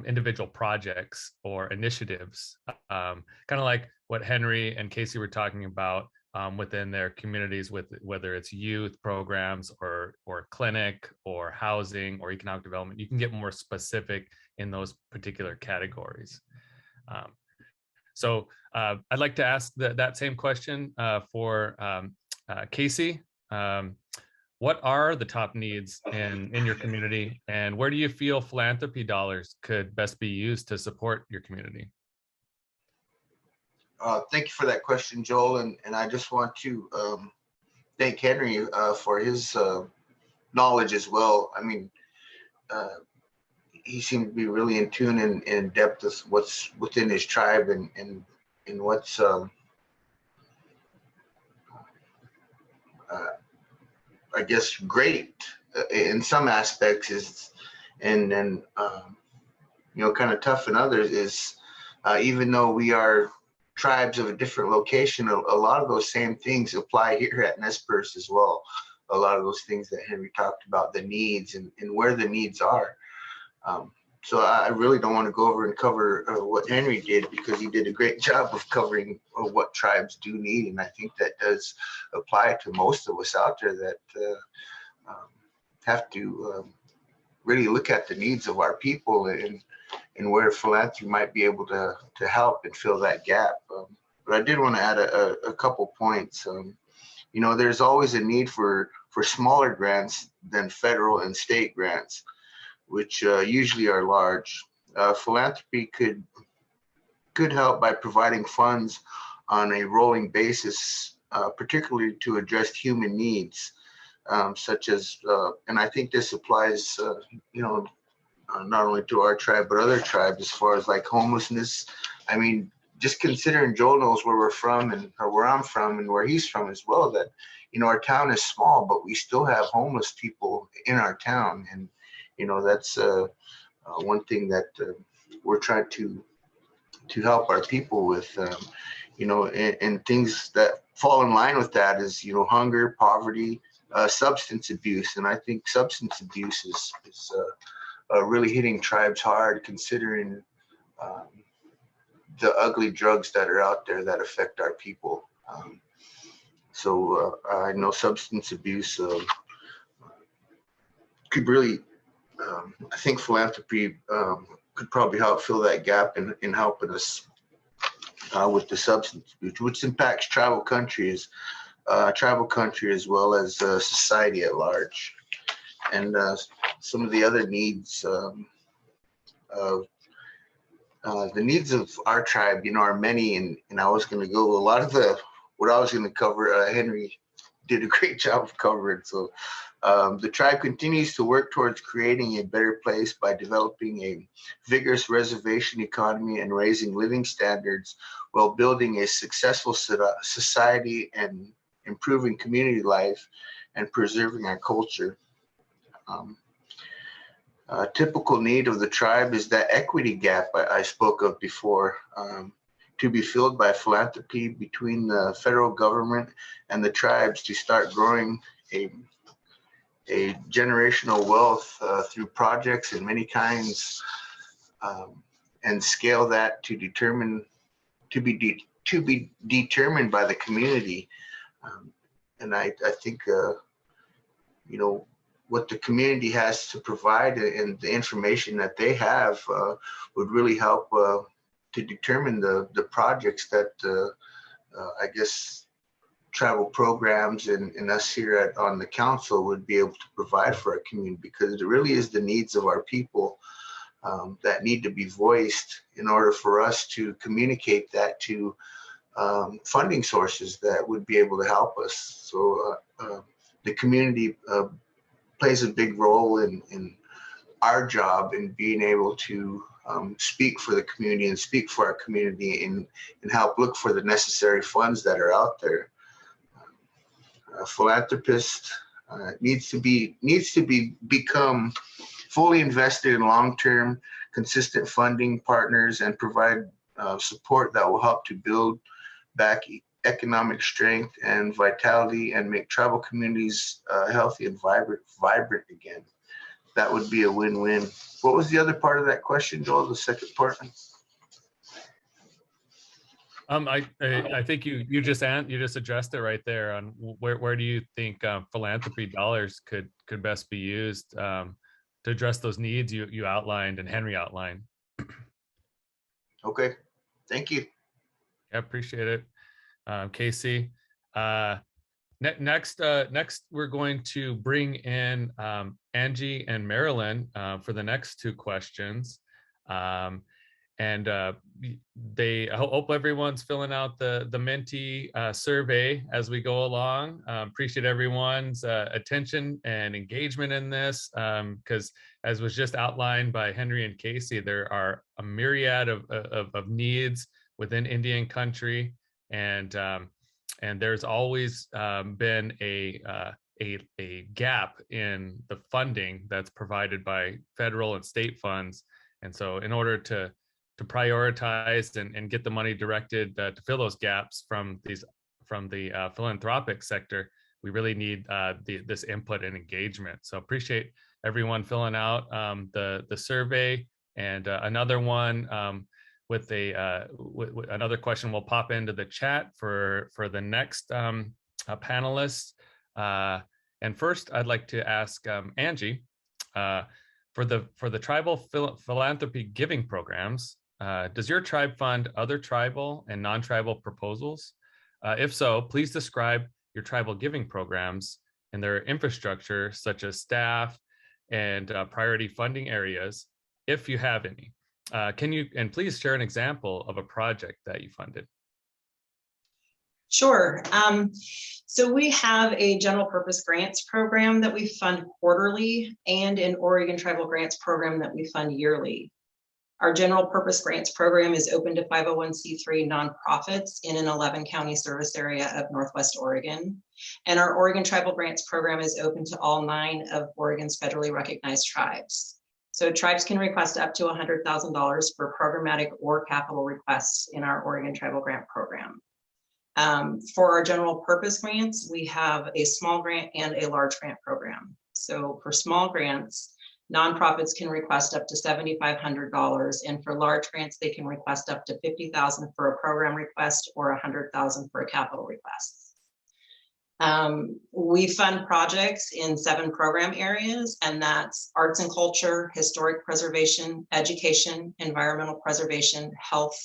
individual projects or initiatives, kind of like what Henry and Casey were talking about within their communities, with whether it's youth programs or clinic or housing or economic development. You can get more specific in those particular categories. So I'd like to ask that same question for Casey. What are the top needs in your community, and where do you feel philanthropy dollars could best be used to support your community? Thank you for that question, Joel. And I just want to thank Henry for his knowledge as well. I mean, he seemed to be really in tune and in depth with what's within his tribe and what's I guess great in some aspects is, and then kind of tough in others is, even though we are tribes of a different location, a lot of those same things apply here at Nez Perce as well. A lot of those things that Henry talked about, the needs and where the needs are. So I really don't want to go over and cover what Henry did, because he did a great job of covering what tribes do need. And I think that does apply to most of us out there that have to really look at the needs of our people and where philanthropy might be able to help and fill that gap. But I did want to add a couple points. There's always a need for smaller grants than federal and state grants, which usually are large. Philanthropy could help by providing funds on a rolling basis, particularly to address human needs, such as, and I think this applies, not only to our tribe, but other tribes, as far as like homelessness. I mean, just considering Joel knows where we're from or where I'm from and where he's from as well, that, our town is small, but we still have homeless people in our town. And, that's one thing that we're trying to help our people with, and things that fall in line with that is, hunger, poverty, substance abuse. And I think substance abuse is really hitting tribes hard, considering the ugly drugs that are out there that affect our people. So I know substance abuse could really, I think philanthropy could probably help fill that gap in helping us with the substance abuse, which impacts tribal country as well as society at large. And some of the other needs, the needs of our tribe, are many, and I was going to go a lot of what I was going to cover. Henry did a great job of covering. So the tribe continues to work towards creating a better place by developing a vigorous reservation economy and raising living standards while building a successful society and improving community life and preserving our culture. A typical need of the tribe is that equity gap I spoke of before, to be filled by philanthropy between the federal government and the tribes to start growing a generational wealth through projects in many kinds, and scale that to to be determined by the community. And I think, you know, what the community has to provide and the information that they have would really help to determine the projects that I guess travel programs and us here on the council would be able to provide for our community, because it really is the needs of our people that need to be voiced in order for us to communicate that to funding sources that would be able to help us. So the community plays a big role in our job in being able to speak for the community and speak for our community and help look for the necessary funds that are out there. A philanthropist needs to become fully invested in long-term, consistent funding partners and provide support that will help to build back economic strength and vitality and make tribal communities healthy and vibrant again. That would be a win-win. What was the other part of that question, Joel? The second part? I think you just addressed it right there on where do you think philanthropy dollars could best be used to address those needs you outlined and Henry outlined. Okay, thank you. I appreciate it, Casey. Next, we're going to bring in Angie and Marilyn for the next two questions. I hope everyone's filling out the Menti survey as we go along. Appreciate everyone's attention and engagement in this, because as was just outlined by Henry and Casey, there are a myriad of needs within Indian country, and there's always been a gap in the funding that's provided by federal and state funds. And so in order to prioritize and get the money directed to fill those gaps from the philanthropic sector, we really need this input and engagement. So appreciate everyone filling out the survey, and another one with another question will pop into the chat for the next panelists. And first, I'd like to ask Angie, for the tribal philanthropy giving programs, does your tribe fund other tribal and non-tribal proposals? If so, please describe your tribal giving programs and their infrastructure, such as staff and priority funding areas, if you have any. And please share an example of a project that you funded. Sure. So we have a general purpose grants program that we fund quarterly and an Oregon Tribal Grants program that we fund yearly. Our general purpose grants program is open to 501c3 nonprofits in an 11 county service area of Northwest Oregon. And our Oregon Tribal Grants program is open to all 9 of Oregon's federally recognized tribes. So tribes can request up to $100,000 for programmatic or capital requests in our Oregon Tribal Grant program. For our general purpose grants, we have a small grant and a large grant program. So for small grants, nonprofits can request up to $7,500, and for large grants, they can request up to $50,000 for a program request or $100,000 for a capital request. We fund projects in 7 program areas, and that's arts and culture, historic preservation, education, environmental preservation, health,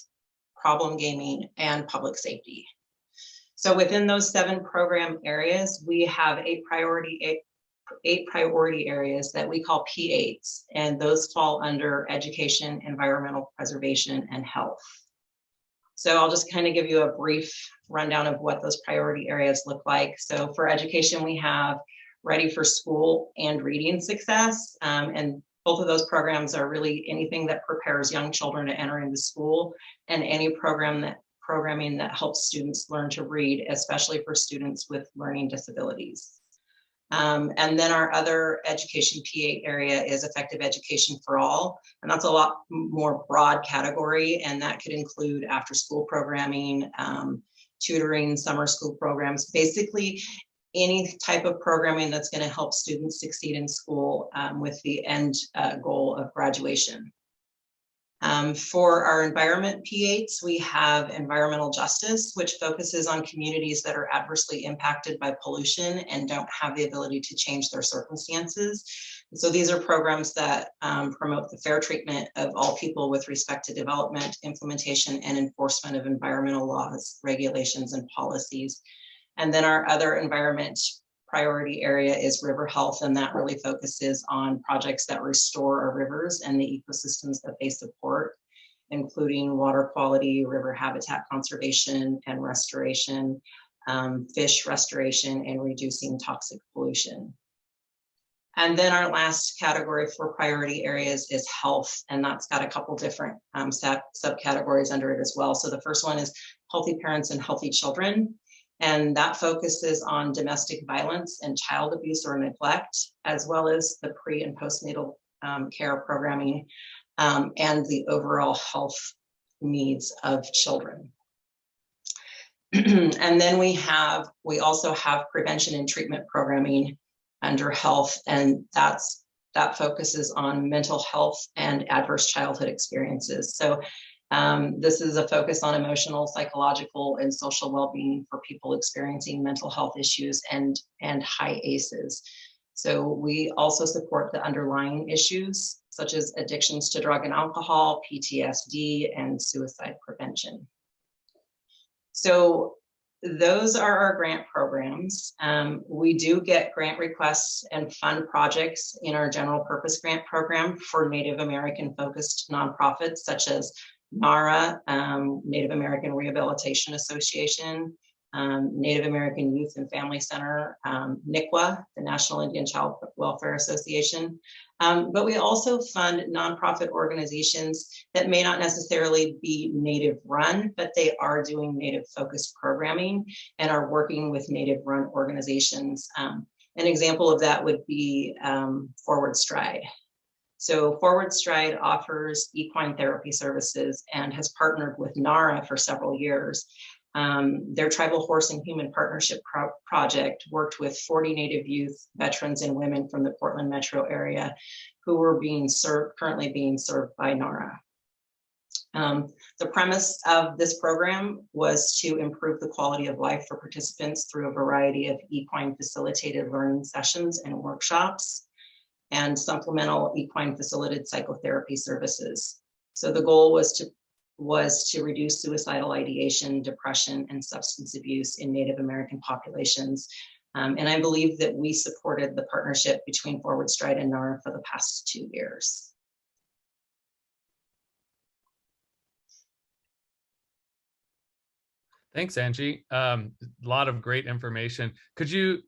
problem gaming, and public safety. So within those 7 program areas, we have 8 priority areas that we call P8s, and those fall under education, environmental preservation, and health. So I'll just kind of give you a brief rundown of what those priority areas look like. So for education, we have Ready for School and Reading Success, and both of those programs are really anything that prepares young children to enter into school, and any programming that helps students learn to read, especially for students with learning disabilities. And then our other education P8 area is Effective Education for All, and that's a lot more broad category, and that could include after school programming, tutoring, summer school programs, basically any type of programming that's going to help students succeed in school with the end goal of graduation. For our environment P8s, we have environmental justice, which focuses on communities that are adversely impacted by pollution and don't have the ability to change their circumstances. And so these are programs that promote the fair treatment of all people with respect to development, implementation, and enforcement of environmental laws, regulations, and policies. And then our other environment priority area is river health, and that really focuses on projects that restore our rivers and the ecosystems that they support, including water quality, river habitat conservation and restoration, fish restoration, and reducing toxic pollution. And then our last category for priority areas is health, and that's got a couple different subcategories under it as well. So the first one is healthy parents and healthy children. And that focuses on domestic violence and child abuse or neglect, as well as the pre and postnatal care programming and the overall health needs of children. And then we also have prevention and treatment programming under health, and that focuses on mental health and adverse childhood experiences. So this is a focus on emotional, psychological, and social well-being for people experiencing mental health issues and high ACEs. So we also support the underlying issues, such as addictions to drug and alcohol, PTSD, and suicide prevention. So those are our grant programs. We do get grant requests and fund projects in our general purpose grant program for Native American focused nonprofits, such as NARA, Native American Rehabilitation Association, Native American Youth and Family Center, NICWA, the National Indian Child Welfare Association. But we also fund nonprofit organizations that may not necessarily be Native run, but they are doing Native focused programming and are working with Native run organizations. An example of that would be Forward Stride. So Forward Stride offers equine therapy services and has partnered with NARA for several years. Their Tribal Horse and Human Partnership project worked with 40 Native youth, veterans, and women from the Portland metro area who were currently being served by NARA. The premise of this program was to improve the quality of life for participants through a variety of equine facilitated learning sessions and workshops, and supplemental equine facilitated psychotherapy services. So the goal was to reduce suicidal ideation, depression, and substance abuse in Native American populations. And I believe that we supported the partnership between Forward Stride and NARA for the past 2 years. Thanks, Angie. A lot of great information. Could you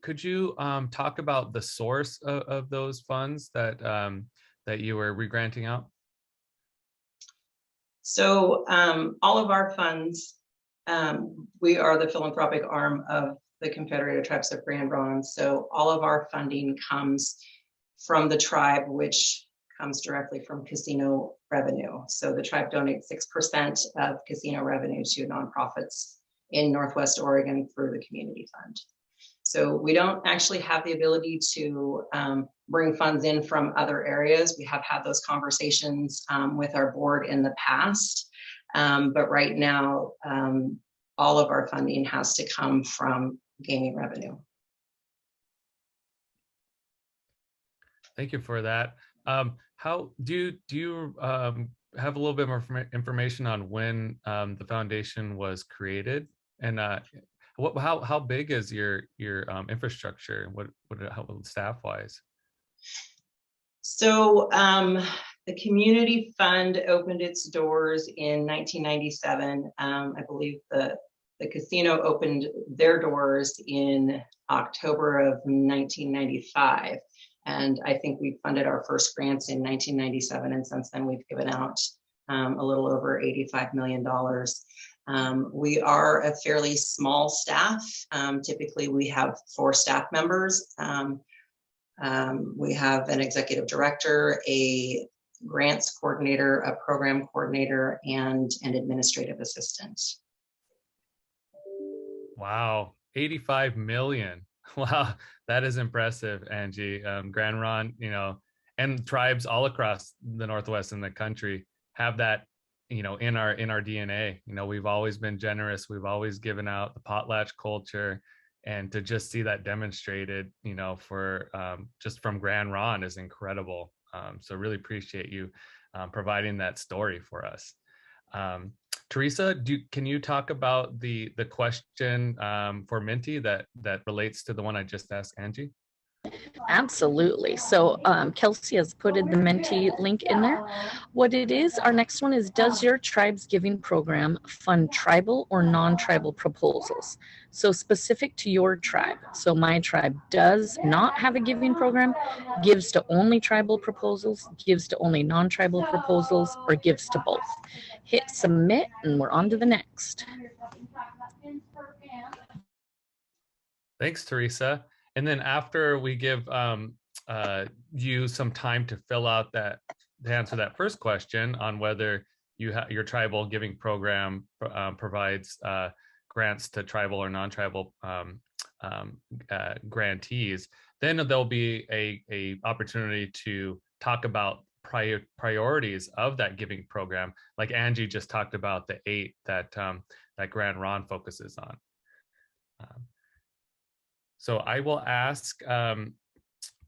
talk about the source of those funds that that you were regranting out? So all of our funds, we are the philanthropic arm of the Confederated Tribes of Grand Ronde. So all of our funding comes from the tribe, which comes directly from casino revenue. So the tribe donates 6% of casino revenue to nonprofits in Northwest Oregon through the community fund. So we don't actually have the ability to bring funds in from other areas. We have had those conversations with our board in the past, but right now, all of our funding has to come from gaming revenue. Thank you for that. How do you have a little bit more information on when the foundation was created, and how big is your infrastructure? How staff wise? So the community fund opened its doors in 1997. I believe the casino opened their doors in October of 1995. And I think we funded our first grants in 1997. And since then we've given out a little over $85 million. We are a fairly small staff. Typically we have 4 staff members. We have an executive director, a grants coordinator, a program coordinator, and an administrative assistant. Wow, 85 million. Wow, that is impressive, Angie. Grand Ronde, and tribes all across the Northwest and the country have that you know, in our DNA. You know, we've always been generous. We've always given out the potlatch culture, and to just see that demonstrated, you know, for just from Grand Ron is incredible. So really appreciate you providing that story for us. Theresa, can you talk about the question for Minty that relates to the one I just asked Angie? Absolutely. So Kelsey has put the Menti link in there. What it is, our next one is, does your tribe's giving program fund tribal or non-tribal proposals? So specific to your tribe. So my tribe does not have a giving program, gives to only tribal proposals, gives to only non-tribal proposals, or gives to both. Hit submit and we're on to the next. Thanks, Theresa. And then after we give you some time to fill out to answer that first question on whether your tribal giving program provides grants to tribal or non-tribal grantees, then there'll be a opportunity to talk about priorities of that giving program, like Angie just talked about the 8 that Grand Ron focuses on. So I will ask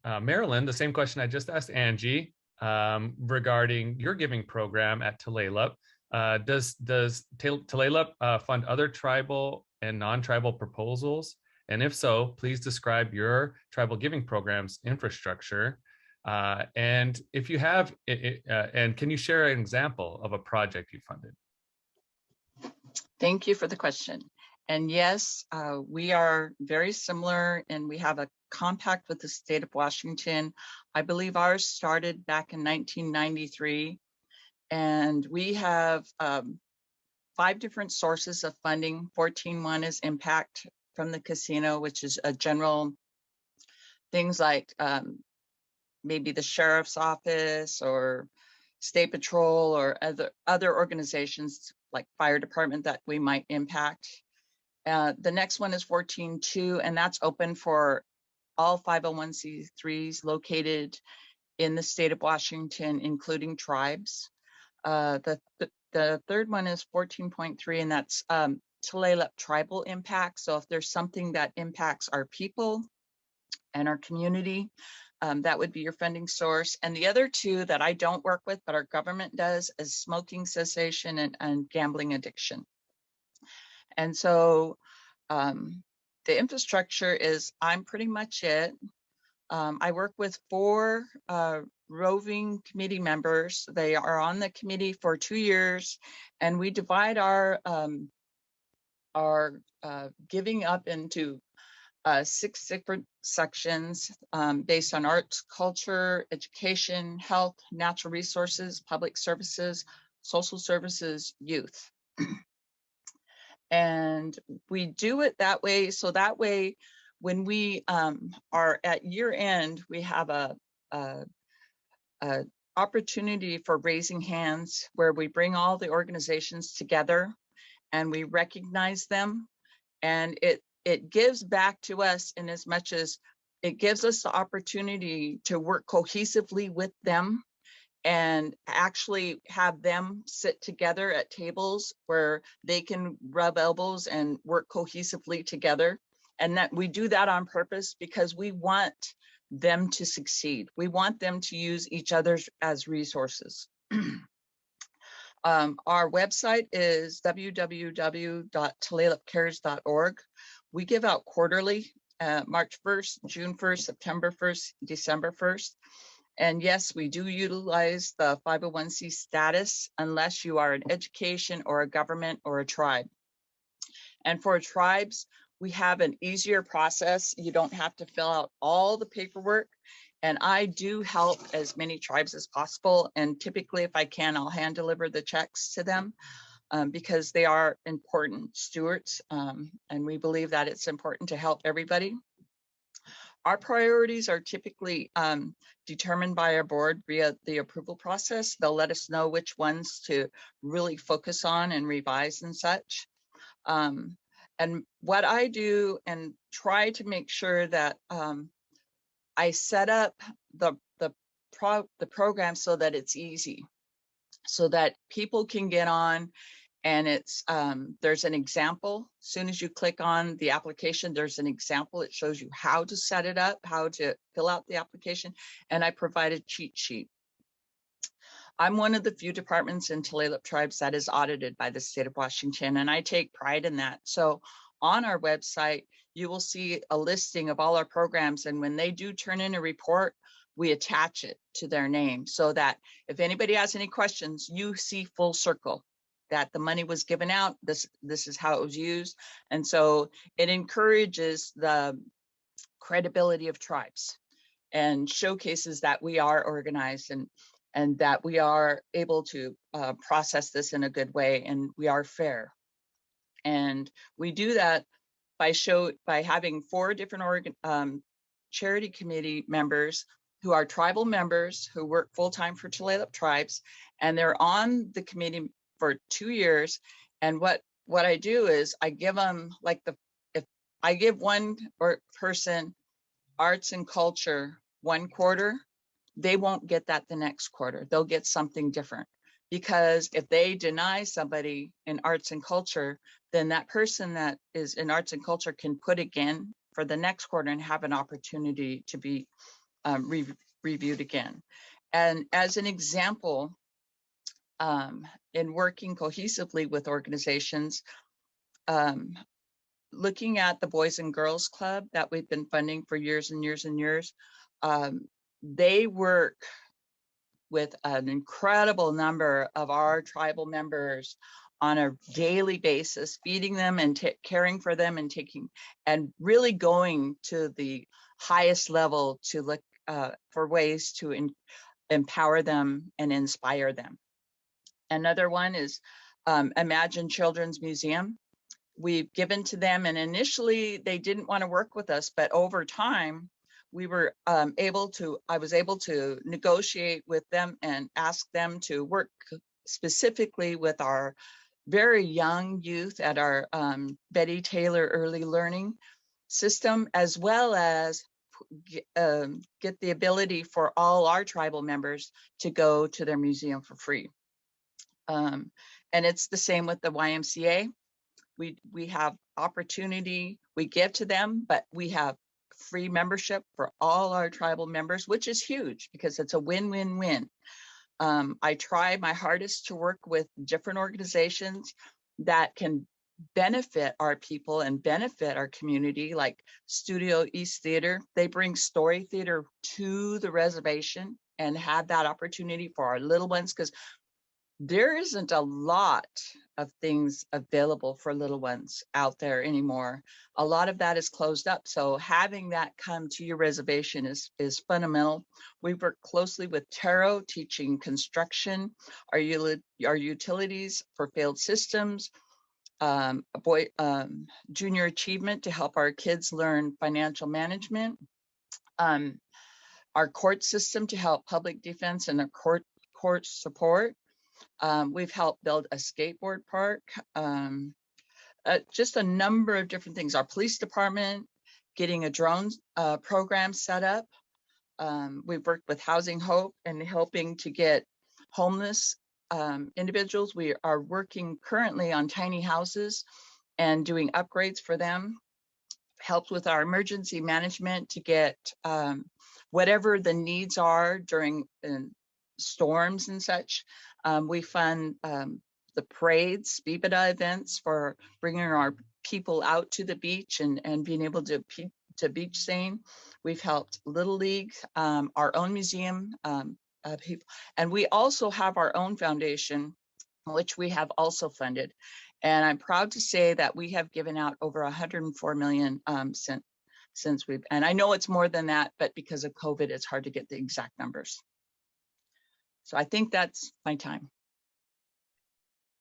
Marilyn the same question I just asked Angie regarding your giving program at Tulalip. Does Tulalip fund other tribal and non-tribal proposals? And if so, please describe your tribal giving program's infrastructure. And if you have, and can you share an example of a project you funded? Thank you for the question. And yes, we are very similar, and we have a compact with the state of Washington. I believe ours started back in 1993, and we have 5 different sources of funding. 14.1 is impact from the casino, which is a general things like maybe the sheriff's office or state patrol or other organizations like fire department that we might impact. The next one is 14.2, and that's open for all 501c3s located in the state of Washington, including tribes. The third one is 14.3, and that's Tulalip tribal impact. So if there's something that impacts our people and our community, that would be your funding source. And the other 2 that I don't work with, but our government does, is smoking cessation and gambling addiction. And so the infrastructure is, I'm pretty much it. I work with 4 roving committee members. They are on the committee for 2 years, and we divide our giving up into 6 different sections based on arts, culture, education, health, natural resources, public services, social services, youth. And we do it that way. So that way, when we are at year end, we have a opportunity for raising hands where we bring all the organizations together and we recognize them. And it gives back to us in as much as it gives us the opportunity to work cohesively with them and actually have them sit together at tables where they can rub elbows and work cohesively together. And that we do that on purpose because we want them to succeed. We want them to use each other as resources. Our website is www.tulalipcares.org. We give out quarterly, March 1st, June 1st, September 1st, December 1st. And yes, we do utilize the 501c status unless you are an education or a government or a tribe. And for tribes, we have an easier process. You don't have to fill out all the paperwork. And I do help as many tribes as possible. And typically, if I can, I'll hand deliver the checks to them because they are important stewards. And we believe that it's important to help everybody. Our priorities are typically determined by our board via the approval process. They'll let us know which ones to really focus on and revise and such. And what I do and try to make sure that I set up the program so that it's easy. so that people can get on. And it's there's an example. As soon as you click on the application, there's an example. It shows you how to set it up, how to fill out the application, and I provide a cheat sheet. I'm one of the few departments in Tulalip Tribes that is audited by the state of Washington, and I take pride in that. So on our website, you will see a listing of all our programs, and when they do turn in a report, we attach it to their name so that if anybody has any questions, you see full circle that the money was given out, this is how it was used. And so it encourages the credibility of tribes and showcases that we are organized and that we are able to process this in a good way and we are fair. And we do that by having 4 different charity committee members who are tribal members who work full-time for Tulalip Tribes, and they're on the committee for 2 years. And what I do is I give them if I give one person arts and culture 1 quarter, they won't get that the next quarter. They'll get something different, because if they deny somebody in arts and culture, then that person that is in arts and culture can put again for the next quarter and have an opportunity to be reviewed again. And as an example, in working cohesively with organizations, looking at the Boys and Girls Club that we've been funding for years and years and years, they work with an incredible number of our tribal members on a daily basis, feeding them and caring for them and really going to the highest level to look for ways to empower them and inspire them. Another one is Imagine Children's Museum. We've given to them, and initially they didn't want to work with us, but over time we were I was able to negotiate with them and ask them to work specifically with our very young youth at our Betty Taylor Early Learning System, as well as get the ability for all our tribal members to go to their museum for free. And it's the same with the YMCA. We have opportunity, we give to them, but we have free membership for all our tribal members, which is huge because it's a win-win-win. I try my hardest to work with different organizations that can benefit our people and benefit our community, like Studio East Theater. They bring story theater to the reservation and have that opportunity for our little ones, because there isn't a lot of things available for little ones out there anymore. A lot of that is closed up. So having that come to your reservation is fundamental. We work closely with Taro, teaching construction, our utilities for failed systems, junior achievement to help our kids learn financial management, our court system to help public defense and our court support. We've helped build a skateboard park, just a number of different things. Our police department, getting a drone program set up. We've worked with Housing Hope and helping to get homeless individuals. We are working currently on tiny houses and doing upgrades for them. Helped with our emergency management to get whatever the needs are during storms and such. We fund the parades, Bibida events for bringing our people out to the beach and being able to beach sane. We've helped Little League, our own museum, people. And we also have our own foundation, which we have also funded. And I'm proud to say that we have given out over 104 million since we've, and I know it's more than that, but because of COVID, it's hard to get the exact numbers. So I think that's my time.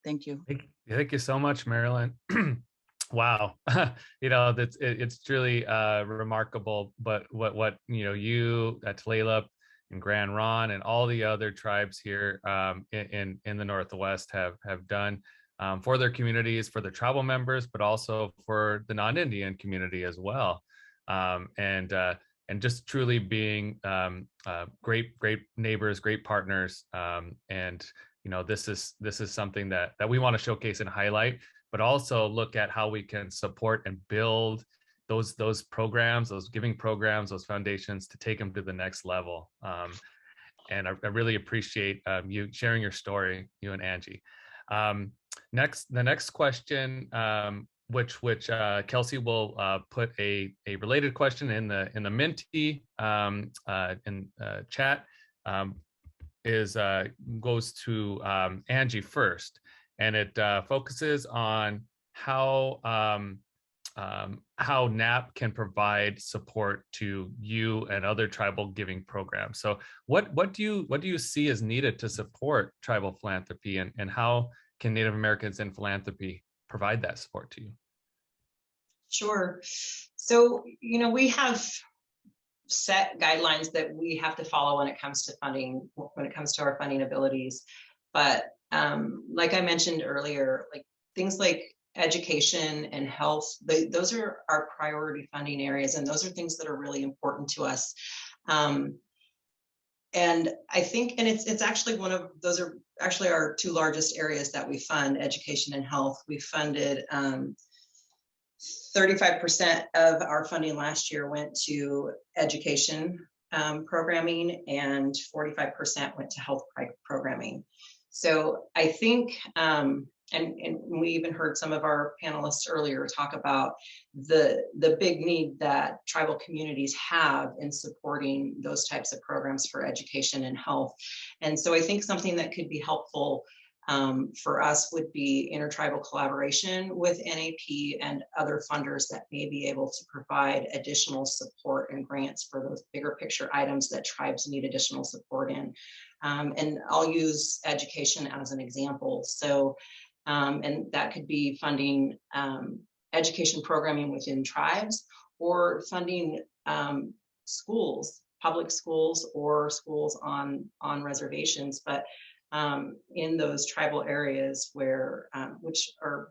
Thank you. Thank you so much, Marilyn. Wow. It's truly remarkable, but what you at Tulalip and Grand Ron and all the other tribes here in the Northwest have done for their communities, for their tribal members, but also for the non-Indian community as well. And just truly being great neighbors, great partners, and this is something that we want to showcase and highlight, but also look at how we can support and build those programs, those giving programs, those foundations to take them to the next level. And I really appreciate you sharing your story, you and Angie. The next question, which Kelsey will put a related question in the Minty chat, goes to Angie first, and it focuses on how NAP can provide support to you and other tribal giving programs. So what do you see as needed to support tribal philanthropy, and how can Native Americans in philanthropy provide that support to you? Sure. So, we have set guidelines that we have to follow when it comes to funding, when it comes to our funding abilities. But like I mentioned earlier, like things like education and health, those are our priority funding areas, and those are things that are really important to us. And I think, and it's actually those are actually our two largest areas that we fund, education and health. We funded 35% of our funding last year went to education programming, and 45% went to health programming. So I think, and we even heard some of our panelists earlier talk about the big need that tribal communities have in supporting those types of programs for education and health. And so I think something that could be helpful for us would be intertribal collaboration with NAP and other funders that may be able to provide additional support and grants for those bigger picture items that tribes need additional support in. And I'll use education as an example. So, and that could be funding education programming within tribes, or funding schools, public schools, or schools on reservations. But in those tribal areas where, which are,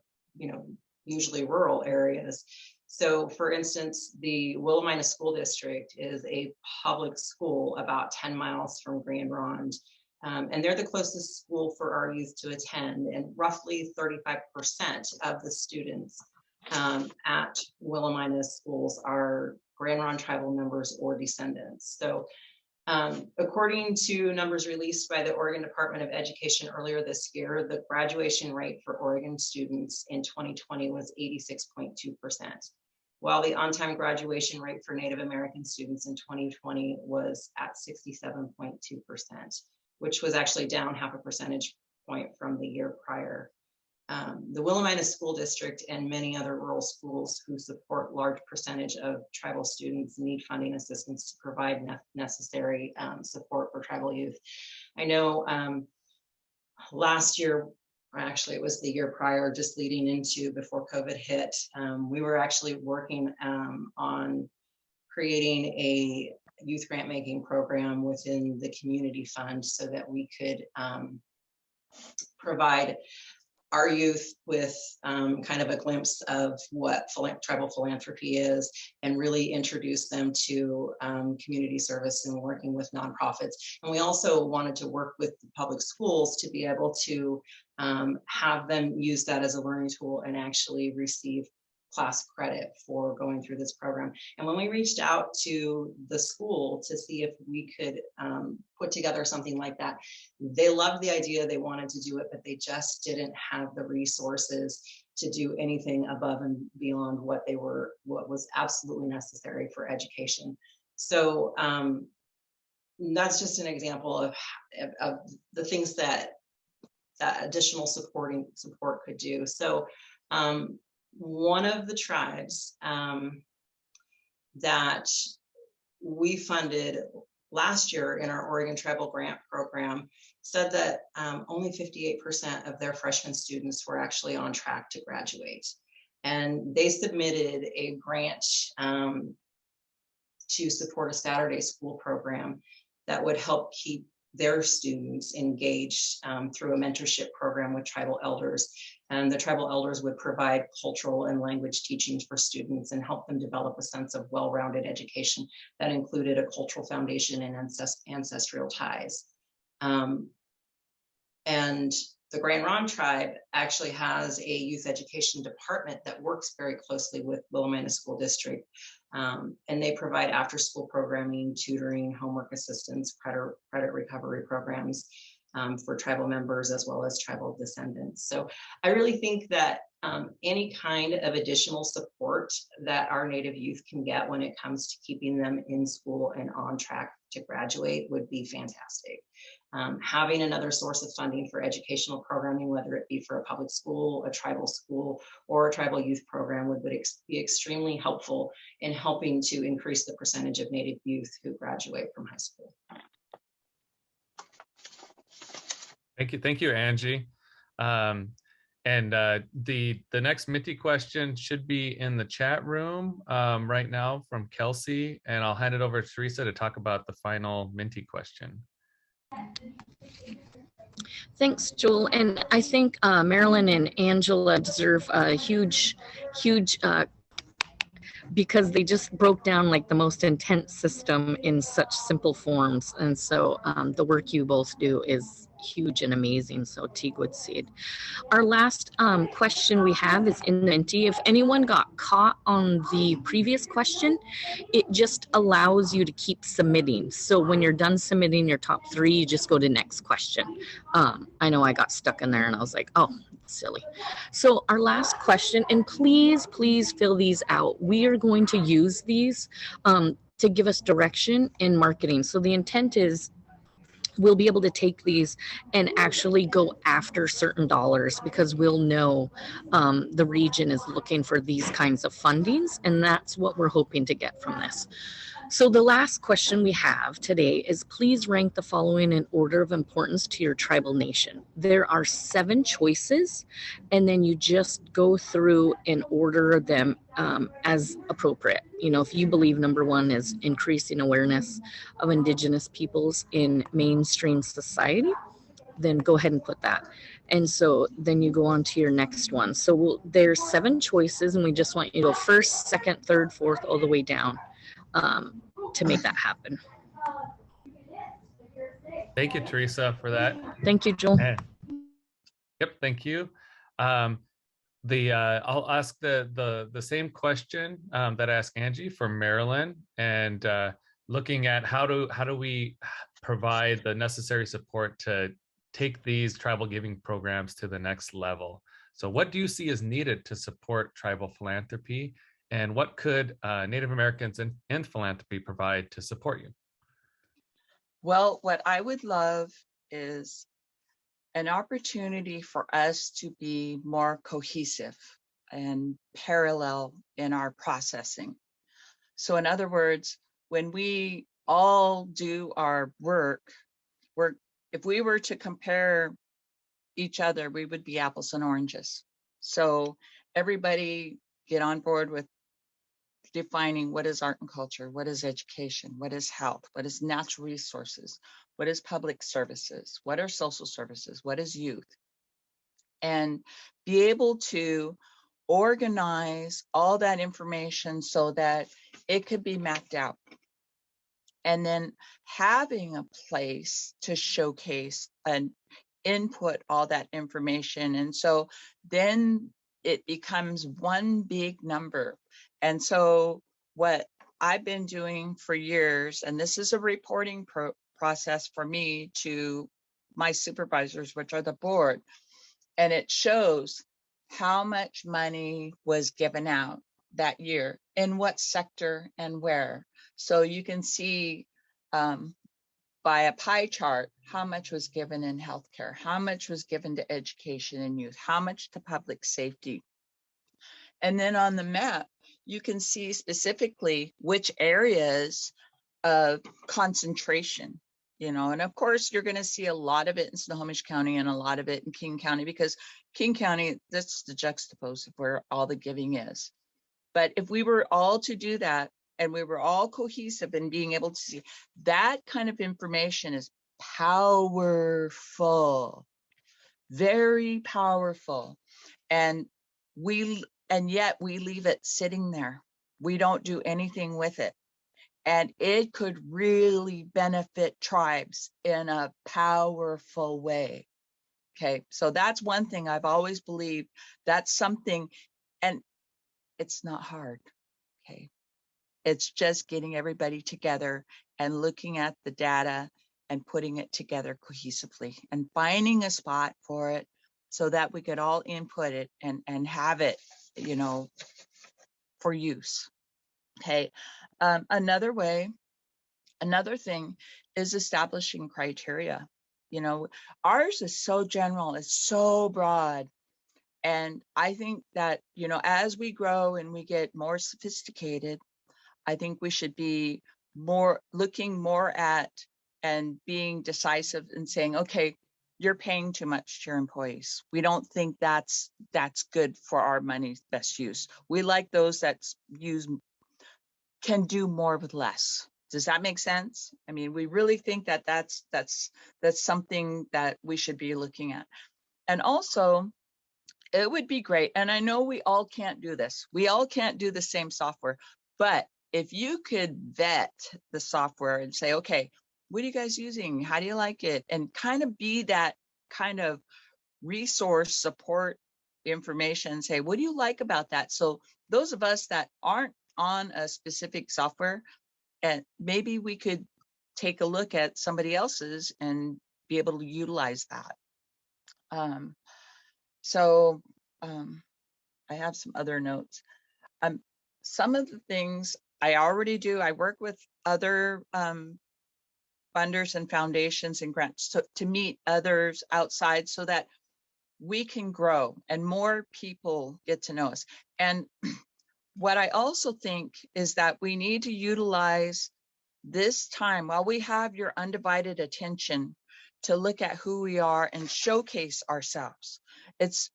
usually rural areas. So for instance, the Willamina School District is a public school about 10 miles from Grand Ronde. And they're the closest school for our youth to attend. And roughly 35% of the students at Willamina schools are Grand Ronde tribal members or descendants. So according to numbers released by the Oregon Department of Education earlier this year, the graduation rate for Oregon students in 2020 was 86.2%, while the on-time graduation rate for Native American students in 2020 was at 67.2%, which was actually down 0.5 percentage point from the year prior. The Willamina School District and many other rural schools who support large percentage of tribal students need funding assistance to provide necessary support for tribal youth. I know last year, or actually it was the year prior, just leading into before COVID hit, we were actually working on creating a youth grant making program within the community fund so that we could provide our youth with kind of a glimpse of what tribal philanthropy is, and really introduce them to community service and working with nonprofits. And we also wanted to work with the public schools to be able to have them use that as a learning tool and actually receive class credit for going through this program. And when we reached out to the school to see if we could put together something like that, they loved the idea, they wanted to do it, but they just didn't have the resources to do anything above and beyond what was absolutely necessary for education. So that's just an example of the things that additional support could do. So one of the tribes that we funded last year in our Oregon Tribal Grant Program said that only 58% of their freshman students were actually on track to graduate. And they submitted a grant to support a Saturday school program that would help keep their students engaged through a mentorship program with tribal elders. And the tribal elders would provide cultural and language teachings for students and help them develop a sense of well-rounded education that included a cultural foundation and ancestral ties. And And the Grand Ronde Tribe actually has a youth education department that works very closely with Willamette School District. And they provide after-school programming, tutoring, homework assistance, credit recovery programs for tribal members as well as tribal descendants. So I really think that any kind of additional support that our Native youth can get when it comes to keeping them in school and on track to graduate would be fantastic. Having another source of funding for educational programming, whether it be for a public school, a tribal school, or a tribal youth program would be extremely helpful in helping to increase the percentage of Native youth who graduate from high school. Thank you, Angie. And the next Minty question should be in the chat room right now from Kelsey, and I'll hand it over to Theresa to talk about the final Minty question. Thanks, Joel. And I think Marilyn and Angela deserve a huge because they just broke down like the most intense system in such simple forms. And so the work you both do is huge and amazing. So Teague Seed. Our last question we have is in Minty. If anyone got caught on the previous question, it just allows you to keep submitting. So when you're done submitting your top 3, you just go to next question. I know I got stuck in there and I was like, oh, silly. So our last question, and please fill these out. We are going to use these to give us direction in marketing. So the intent is we'll be able to take these and actually go after certain dollars because we'll know the region is looking for these kinds of fundings, and that's what we're hoping to get from this. So the last question we have today is please rank the following in order of importance to your tribal nation. There are 7 choices, and then you just go through and order them as appropriate. You know, if you believe number 1 is increasing awareness of Indigenous peoples in mainstream society, then go ahead and put that. And so then you go on to your next one. So there's 7 choices, and we just want you to go first, second, third, fourth, all the way down. To make that happen. Thank you, Theresa, for that. Thank you, Joel. Yep, thank you. I'll ask the same question that I asked Angie for Marilyn, and looking at how do we provide the necessary support to take these tribal giving programs to the next level. So what do you see is needed to support tribal philanthropy? And what could Native Americans and philanthropy provide to support you? Well, what I would love is an opportunity for us to be more cohesive and parallel in our processing. So in other words, when we all do our work, if we were to compare each other, we would be apples and oranges. So everybody get on board with defining what is art and culture, what is education, what is health, what is natural resources, what is public services, what are social services, what is youth, and be able to organize all that information so that it could be mapped out. And then having a place to showcase and input all that information. And so then it becomes one big number. And so what I've been doing for years, and this is a reporting process for me to my supervisors, which are the board, and it shows how much money was given out that year, in what sector and where. So you can see by a pie chart how much was given in healthcare, how much was given to education and youth, how much to public safety. And then on the map, you can see specifically which areas of concentration, you know, and of course, you're going to see a lot of it in Snohomish County and a lot of it in King County, because King County, that's the juxtapose of where all the giving is. But if we were all to do that, and we were all cohesive in being able to see that kind of information is powerful, very powerful. And yet we leave it sitting there. We don't do anything with it. And it could really benefit tribes in a powerful way. Okay, so that's one thing I've always believed. That's something, and it's not hard. Okay, it's just getting everybody together and looking at the data and putting it together cohesively and finding a spot for it so that we could all input it and have it, you know, for use. Okay, another thing is establishing criteria. You know, ours is so general, it's so broad. And I think that, you know, as we grow and we get more sophisticated, I think we should be looking more at and being decisive and saying, okay, you're paying too much to your employees. We don't think that's good for our money's best use. We like those that can do more with less. Does that make sense? I mean, we really think that that's something that we should be looking at. And also, it would be great, and I know we all can't do this. We all can't do the same software, but if you could vet the software and say, okay, what are you guys using? How do you like it? And kind of be that kind of resource support information, say, what do you like about that? So those of us that aren't on a specific software, and maybe we could take a look at somebody else's and be able to utilize that. I have some other notes. Some of the things I already do, I work with other funders and foundations and grants to meet others outside so that we can grow and more people get to know us. And what I also think is that we need to utilize this time while we have your undivided attention to look at who we are and showcase ourselves.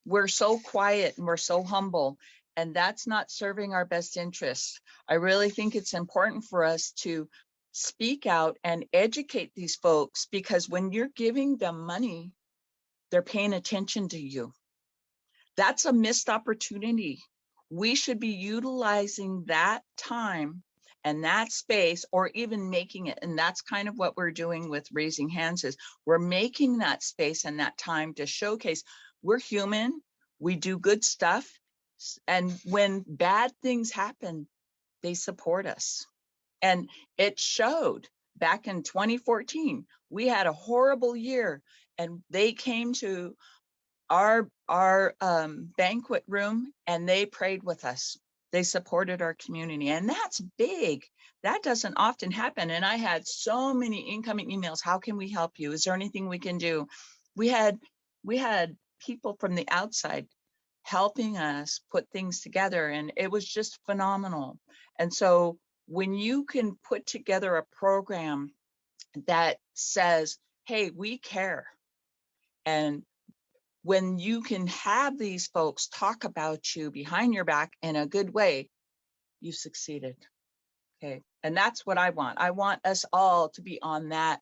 We're so quiet and we're so humble, and that's not serving our best interests. I really think it's important for us to speak out and educate these folks, because when you're giving them money, they're paying attention to you. That's a missed opportunity. We should be utilizing that time and that space, or even making it. And that's kind of what we're doing with Raising Hands, is we're making that space and that time to showcase we're human, we do good stuff. And when bad things happen, they support us. And it showed back in 2014, we had a horrible year, and they came to our banquet room and they prayed with us. They supported our community, and that's big. That doesn't often happen. And I had so many incoming emails. How can we help you? Is there anything we can do? We had people from the outside helping us put things together, and it was just phenomenal. And so when you can put together a program that says, hey, we care, and when you can have these folks talk about you behind your back in a good way, you succeeded. Okay, and that's what I want. I want us all to be on that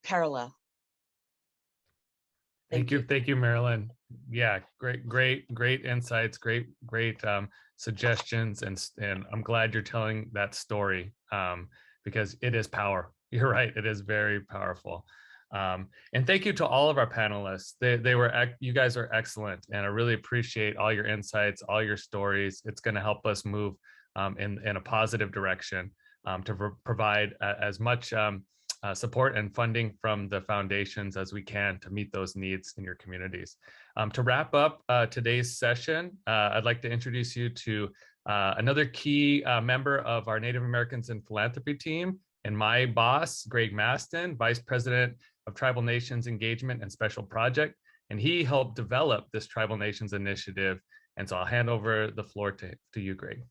parallel. Thank you, Marilyn. Yeah, great insights, great suggestions, and I'm glad you're telling that story, because it is power. You're right, it is very powerful. And thank you to all of our panelists. You guys are excellent, and I really appreciate all your insights, all your stories. It's going to help us move in a positive direction to provide as much support and funding from the foundations as we can to meet those needs in your communities. To wrap up today's session, I'd like to introduce you to another key member of our Native Americans in Philanthropy team, and my boss, Greg Maston, Vice President of Tribal Nations Engagement and Special Project, and he helped develop this Tribal Nations initiative. And so I'll hand over the floor to you, Greg.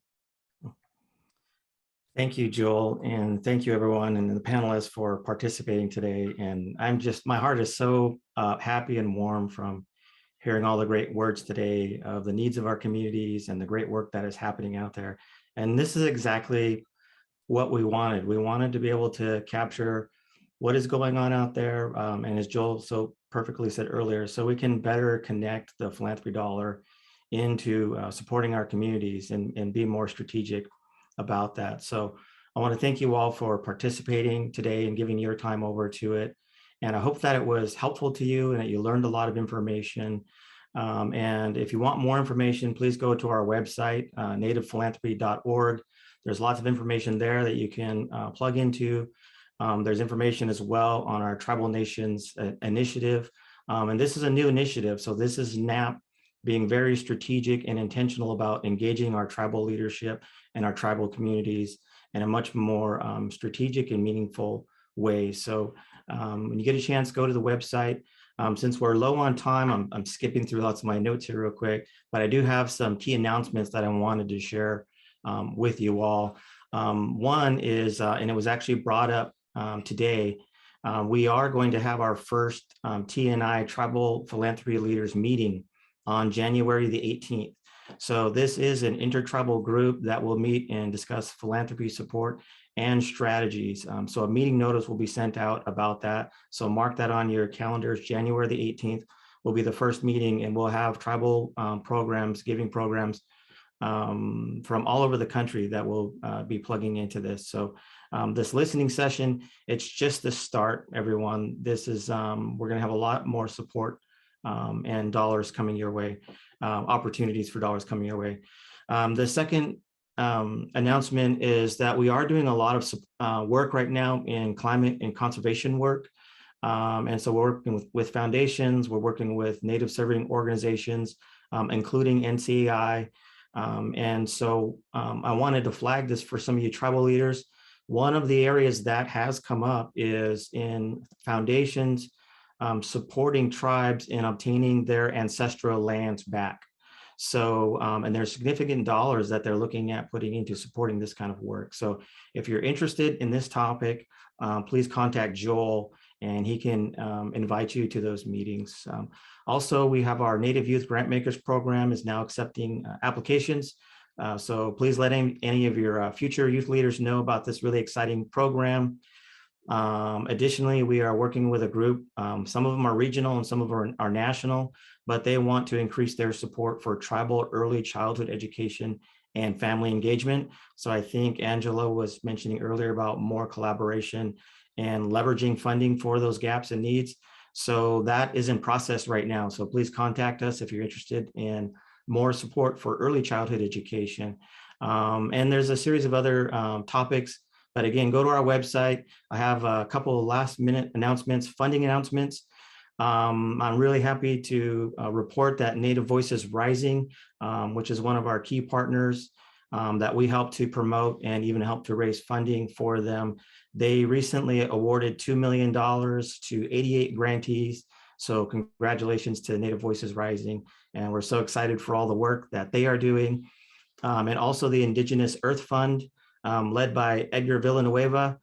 Thank you, Joel, and thank you everyone and the panelists for participating today. And my heart is so happy and warm from hearing all the great words today of the needs of our communities and the great work that is happening out there. And this is exactly what we wanted. We wanted to be able to capture what is going on out there, and as Joel so perfectly said earlier, so we can better connect the philanthropy dollar into supporting our communities and be more strategic about that. So I want to thank you all for participating today and giving your time over to it. And I hope that it was helpful to you and that you learned a lot of information. And if you want more information, please go to our website, nativephilanthropy.org. There's lots of information there that you can plug into. There's information as well on our Tribal Nations initiative. And this is a new initiative. So this is NAP being very strategic and intentional about engaging our tribal leadership and our tribal communities in a much more strategic and meaningful way. So when you get a chance, go to the website. Since we're low on time, I'm skipping through lots of my notes here real quick, but I do have some key announcements that I wanted to share with you all. One is, and it was actually brought up today, we are going to have our first TNI Tribal Philanthropy Leaders meeting on January the 18th. So this is an intertribal group that will meet and discuss philanthropy support and strategies. So a meeting notice will be sent out about that. So mark that on your calendars. January the 18th will be the first meeting, and we'll have tribal programs, giving programs from all over the country that will be plugging into this. So this listening session, it's just the start, everyone. This is, we're gonna have a lot more support and dollars coming your way, opportunities for dollars coming your way. The second announcement is that we are doing a lot of work right now in climate and conservation work. And so we're working with foundations, we're working with Native serving organizations, including NCAI. And so I wanted to flag this for some of you tribal leaders. One of the areas that has come up is in foundations supporting tribes in obtaining their ancestral lands back. So, and there's significant dollars that they're looking at putting into supporting this kind of work. So if you're interested in this topic, please contact Joel and he can invite you to those meetings. Also, we have our Native Youth Grantmakers program is now accepting applications. So please let any of your future youth leaders know about this really exciting program. Additionally, we are working with a group, some of them are regional and some of them are national, but they want to increase their support for tribal early childhood education and family engagement. So I think Angela was mentioning earlier about more collaboration and leveraging funding for those gaps and needs. So that is in process right now. So please contact us if you're interested in more support for early childhood education. And there's a series of other topics. But again, go to our website. I have a couple of last minute announcements, funding announcements. I'm really happy to report that Native Voices Rising, which is one of our key partners that we help to promote and even help to raise funding for them. They recently awarded $2 million to 88 grantees. So congratulations to Native Voices Rising. And we're so excited for all the work that they are doing. And also the Indigenous Earth Fund, led by Edgar Villanueva.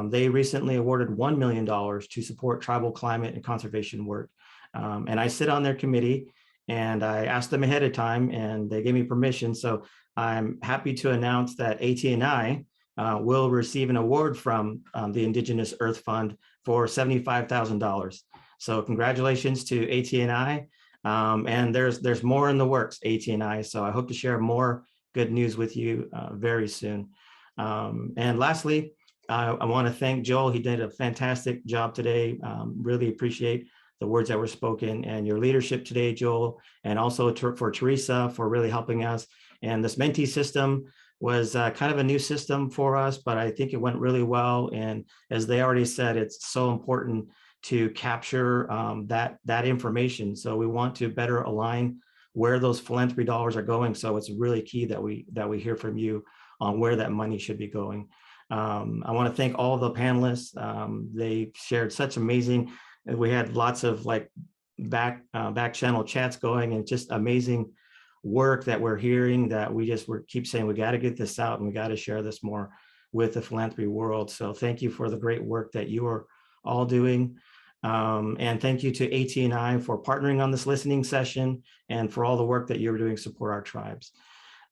They recently awarded $1 million to support tribal climate and conservation work. And I sit on their committee and I asked them ahead of time and they gave me permission. So I'm happy to announce that AT&I will receive an award from the Indigenous Earth Fund for $75,000. So congratulations to AT&I. And there's more in the works, AT&I. So I hope to share more good news with you very soon. And lastly, I want to thank Joel. He did a fantastic job today. Really appreciate the words that were spoken and your leadership today, Joel, and also for Theresa for really helping us. And this mentee system was kind of a new system for us, but I think it went really well. And as they already said, it's so important to capture that information. So we want to better align where those philanthropy dollars are going. So it's really key that we hear from you on where that money should be going. I want to thank all the panelists. They shared such amazing, we had lots of like back channel chats going and just amazing work that we're hearing that we keep saying, we got to get this out and we got to share this more with the philanthropy world. So thank you for the great work that you are all doing. And thank you to AT&I for partnering on this listening session and for all the work that you're doing to support our tribes.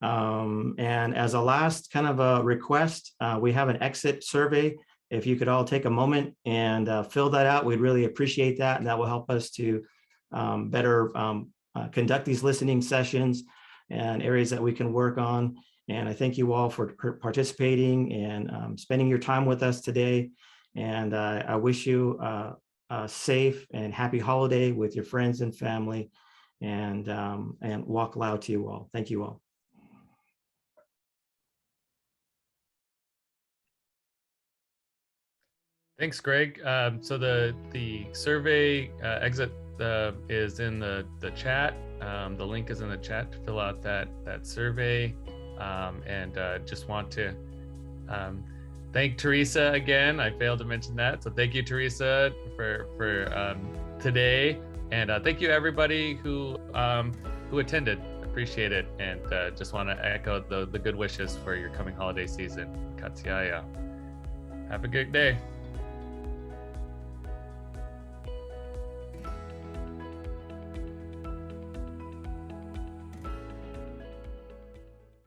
And as a last kind of a request, we have an exit survey. If you could all take a moment and fill that out, we'd really appreciate that. And that will help us to better conduct these listening sessions and areas that we can work on. And I thank you all for participating and spending your time with us today. And I wish you safe and happy holiday with your friends and family, and walk loud to you all. Thank you all. Thanks, Greg. So the survey exit is in the chat. The link is in the chat to fill out that survey. And just want to thank Theresa again. I failed to mention that. So thank you, Theresa, for today. And thank you, everybody who attended. Appreciate it. And just want to echo the good wishes for your coming holiday season. Katsiaya. Have a good day.